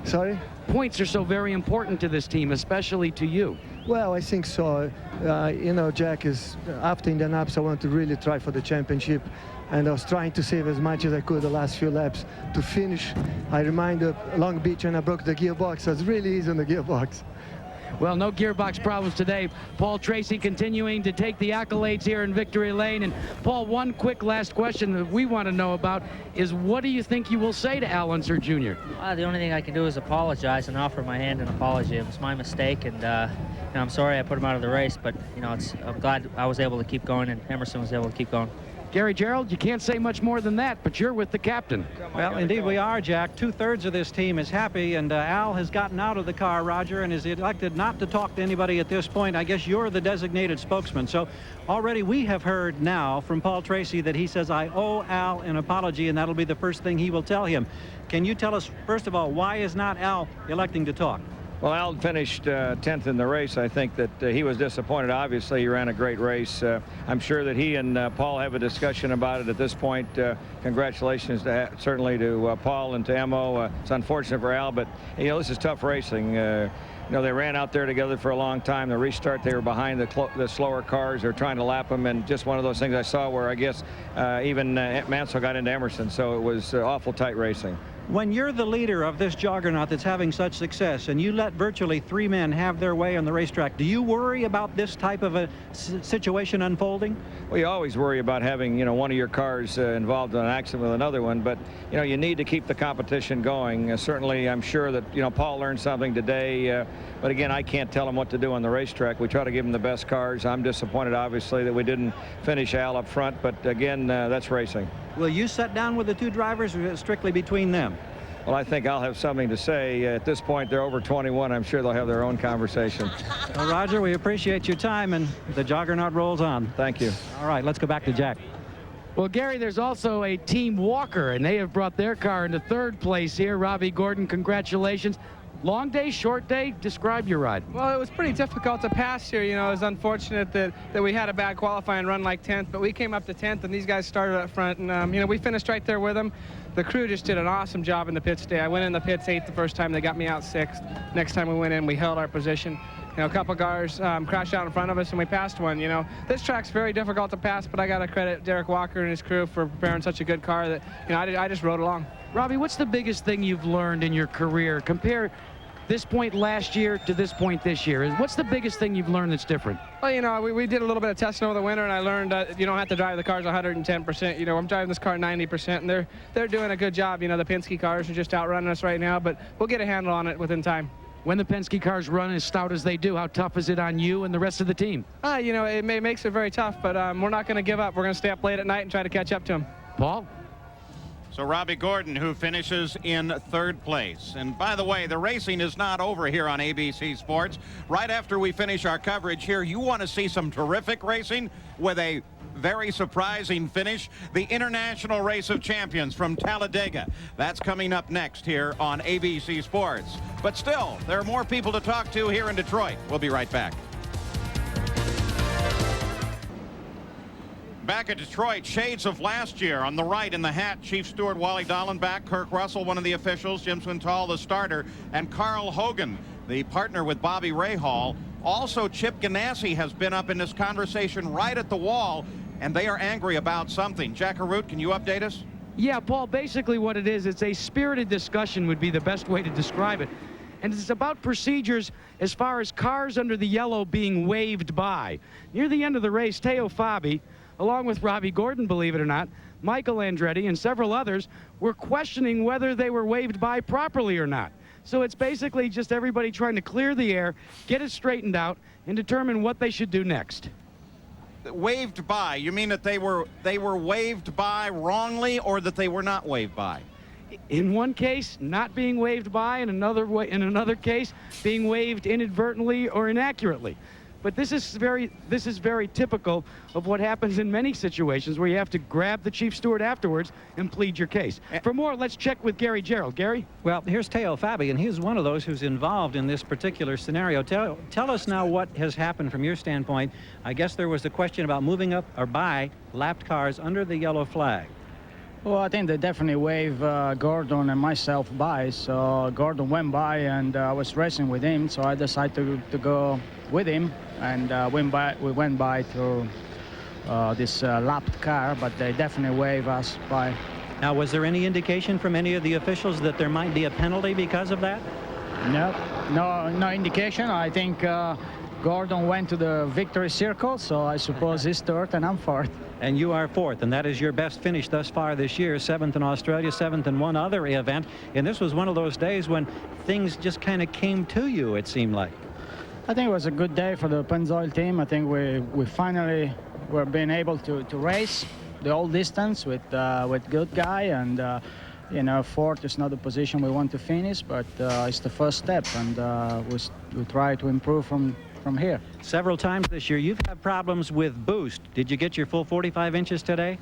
Sorry? Points are so very important to this team, especially to you. Well, I think so. You know, Jack, is after Indianapolis, I want to really try for the championship. And I was trying to save as much as I could the last few laps to finish. I reminded Long Beach when I broke the gearbox. I was really easy on the gearbox. Well, no gearbox problems today. Paul Tracy continuing to take the accolades here in Victory Lane. And Paul, one quick last question that we want to know about is, what do you think you will say to Al Unser Jr.? The only thing I can do is apologize and offer my hand in apology. It was my mistake, and you know, I'm sorry I put him out of the race, but you know, I'm glad I was able to keep going and Emerson was able to keep going. Gary Gerould, you can't say much more than that, but you're with the captain. Well, indeed we are, Jack. 2/3 of this team is happy, and Al has gotten out of the car, Roger, and is elected not to talk to anybody at this point. I guess you're the designated spokesman. So already we have heard now from Paul Tracy that he says, I owe Al an apology, and that'll be the first thing he will tell him. Can you tell us, first of all, why is not Al electing to talk? Well, Al finished 10th in the race. I think that he was disappointed. Obviously, he ran a great race. I'm sure that he and Paul have a discussion about it at this point. Congratulations certainly to Paul and to Emo. It's unfortunate for Al, but you know, this is tough racing. You know, they ran out there together for a long time. The restart, they were behind the slower cars. They were trying to lap them, and just one of those things I saw where I guess even Mansell got into Emerson, so it was awful tight racing. When you're the leader of this juggernaut that's having such success, and you let virtually 3 men have their way on the racetrack, do you worry about this type of a situation unfolding? Well, you always worry about having, you know, one of your cars involved in an accident with another one, but you know, you need to keep the competition going. Certainly, I'm sure that, you know, Paul learned something today, but again, I can't tell him what to do on the racetrack. We try to give him the best cars. I'm disappointed, obviously, that we didn't finish Al up front, but again, that's racing. Will you sit down with the two drivers, or is it strictly between them? Well, I think I'll have something to say. At this point, they're over 21. I'm sure they'll have their own conversation. Well, Roger, we appreciate your time, and the juggernaut rolls on. Thank you. All right, let's go back to Jack. Well, Gary, there's also a Team Walker, and they have brought their car into 3rd place here. Robbie Gordon, congratulations. Long day, short day? Describe your ride. Well, it was pretty difficult to pass here. You know, it was unfortunate that we had a bad qualifying run like 10th, but we came up to 10th, and these guys started up front, and, you know, we finished right there with them. The crew just did an awesome job in the pits today. I went in the pits 8th the first time. They got me out 6th. Next time we went in, we held our position. You know, a couple cars crashed out in front of us, and we passed one. You know, this track's very difficult to pass, but I got to credit Derek Walker and his crew for preparing such a good car that, you know, I just rode along. Robbie, what's the biggest thing you've learned in your career? Compare this point last year to this point this year. What's the biggest thing you've learned that's different? Well, you know, we did a little bit of testing over the winter, and I learned that you don't have to drive the cars 110%. You know, I'm driving this car 90%, and they're doing a good job. You know, the Penske cars are just outrunning us right now, but we'll get a handle on it within time. When the Penske cars run as stout as they do, how tough is it on you and the rest of the team? You know, it makes it very tough, but we're not going to give up. We're going to stay up late at night and try to catch up to them. Paul? So Robbie Gordon, who finishes in 3rd place. And by the way, the racing is not over here on ABC Sports. Right after we finish our coverage here, you want to see some terrific racing with a very surprising finish. The International Race of Champions from Talladega. That's coming up next here on ABC Sports. But still, there are more people to talk to here in Detroit. We'll be right back. Back at Detroit, shades of last year. On the right in the hat, Chief Steward Wally Dallenbach, Kirk Russell, one of the officials, Jim Swintal, the starter, and Carl Hogan, the partner with Bobby Rahal. Also, Chip Ganassi has been up in this conversation right at the wall, and they are angry about something. Jack Arute, can you update us? Yeah, Paul, basically what it is, it's a spirited discussion would be the best way to describe it. And it's about procedures as far as cars under the yellow being waved by. Near the end of the race, Teo Fabi, along with Robbie Gordon, believe it or not, Michael Andretti, and several others, were questioning whether they were waved by properly or not. So it's basically just everybody trying to clear the air, get it straightened out, and determine what they should do next. Waved by, you mean that they were waved by wrongly, or that they were not waved by? In one case, not being waved by, in another case, being waved inadvertently or inaccurately. but this is very typical of what happens in many situations where you have to grab the chief steward afterwards and plead your case. For more, let's check with Gary Gerould. Gary? Well, here's Teo Fabi, and he's one of those who's involved in this particular scenario. Tell us now what has happened from your standpoint. I guess there was a question about moving up or by lapped cars under the yellow flag. Well, I think they definitely waved Gordon and myself by. So Gordon went by, and I was racing with him, so I decided to go with him, and we went by through this lapped car, but they definitely waved us by. Now, was there any indication from any of the officials that there might be a penalty because of that? No indication. I think Gordon went to the victory circle, so I suppose he's third and I'm fourth. And you are fourth, and that is your best finish thus far this year. 7th in Australia, 7th in one other event. And this was one of those days when things just kind of came to you, it seemed like. I think it was a good day for the Pennzoil team. I think we finally were being able to race the whole distance with good guy, and you know, fourth is not the position we want to finish, but it's the first step, and we try to improve from here. Several times this year you've had problems with boost. Did you get your full 45 inches today?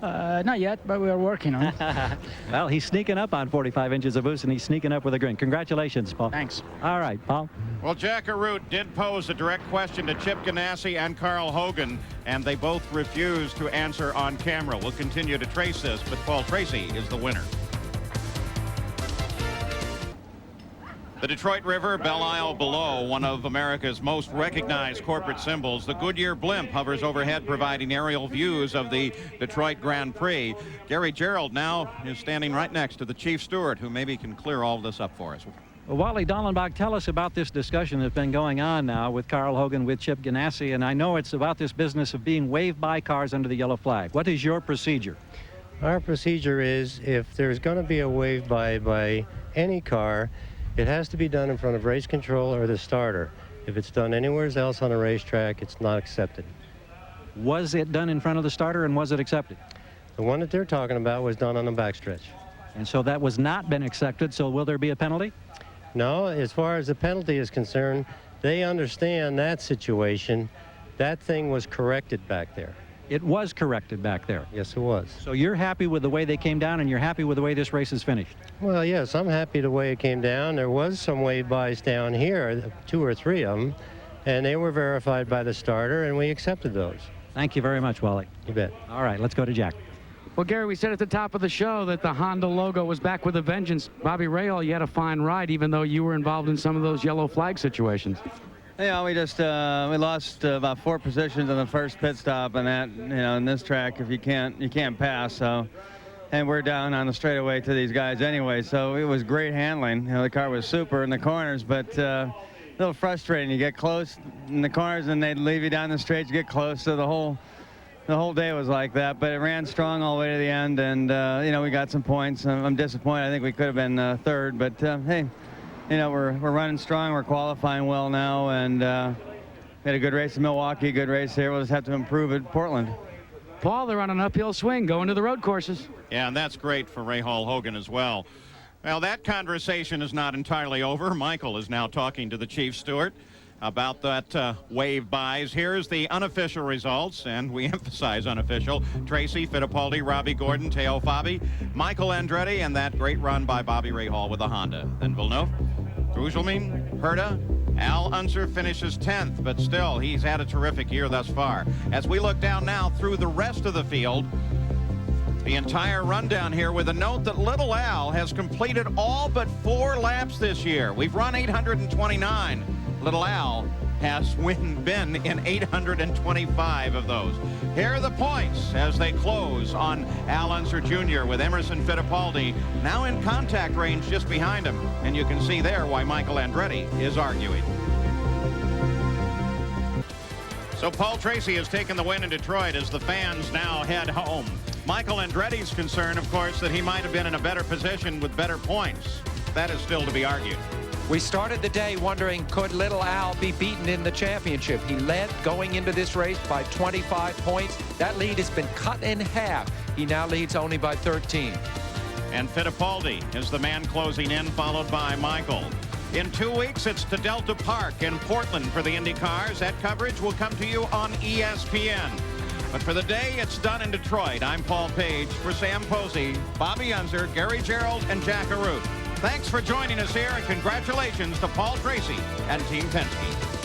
Not yet, but we are working on it. Well, he's sneaking up on 45 inches of boost, and he's sneaking up with a grin. Congratulations, Paul. Thanks. All right, Paul. Well, Jack Arute did pose a direct question to Chip Ganassi and Carl Hogan, and they both refused to answer on camera. We'll continue to trace this, but Paul Tracy is the winner. The Detroit River, Belle Isle below, one of America's most recognized corporate symbols. The Goodyear blimp hovers overhead, providing aerial views of the Detroit Grand Prix. Gary Gerould now is standing right next to the chief steward, who maybe can clear all this up for us. Well, Wally Dallenbach, tell us about this discussion that's been going on now with Carl Hogan, with Chip Ganassi, and I know it's about this business of being waved by cars under the yellow flag. What is your procedure? Our procedure is, if there's going to be a wave by any car, it has to be done in front of race control or the starter. If it's done anywhere else on a racetrack, it's not accepted. Was it done in front of the starter, and was it accepted? The one that they're talking about was done on the backstretch. And so that was not been accepted, so will there be a penalty? No, as far as the penalty is concerned, they understand that situation. That thing was corrected back there. It was corrected back there. Yes, it was. So you're happy with the way they came down, and you're happy with the way this race is finished? Well, yes, I'm happy the way it came down. There was some wave-bys down here, 2 or 3 of them, and they were verified by the starter, and we accepted those. Thank you very much, Wally. You bet. All right, let's go to Jack. Well, Gary, we said at the top of the show that the Honda logo was back with a vengeance. Bobby Rahal, you had a fine ride, even though you were involved in some of those yellow flag situations. Yeah, we just we lost about 4 positions in the first pit stop, and that, you know, in this track, if you can't pass. So, and we're down on the straightaway to these guys anyway. So it was great handling. You know, the car was super in the corners, but a little frustrating. You get close in the corners, and they'd leave you down the straight. You get close. So the whole day was like that. But it ran strong all the way to the end, and you know, we got some points. I'm disappointed. I think we could have been third, but hey. You know, we're running strong. We're qualifying well now, and we had a good race in Milwaukee, good race here. We'll just have to improve at Portland. Paul, they're on an uphill swing going to the road courses. Yeah, and that's great for Rahal Hogan as well. Well, that conversation is not entirely over. Michael is now talking to the chief steward about that wave buys. Here's the unofficial results, and we emphasize unofficial. Tracy, Fittipaldi, Robbie Gordon, Teo Fabi, Michael Andretti, and that great run by Bobby Rahal with a Honda. Then Villeneuve, Drujelmin, Herta, Al Unser finishes 10th, but still, he's had a terrific year thus far. As we look down now through the rest of the field, the entire rundown here with a note that Little Al has completed all but 4 laps this year. We've run 829. Little Al has been in 825 of those. Here are the points as they close on Al Unser Jr. with Emerson Fittipaldi now in contact range just behind him. And you can see there why Michael Andretti is arguing. So Paul Tracy has taken the win in Detroit as the fans now head home. Michael Andretti's concern, of course, that he might have been in a better position with better points. That is still to be argued. We started the day wondering, could Little Al be beaten in the championship? He led going into this race by 25 points. That lead has been cut in half. He now leads only by 13. And Fittipaldi is the man closing in, followed by Michael. In 2 weeks, it's to Delta Park in Portland for the Indy cars. That coverage will come to you on ESPN. But for the day, it's done in Detroit. I'm Paul Page for Sam Posey, Bobby Unser, Gary Gerald, and Jack Arute. Thanks for joining us here, and congratulations to Paul Tracy and Team Penske.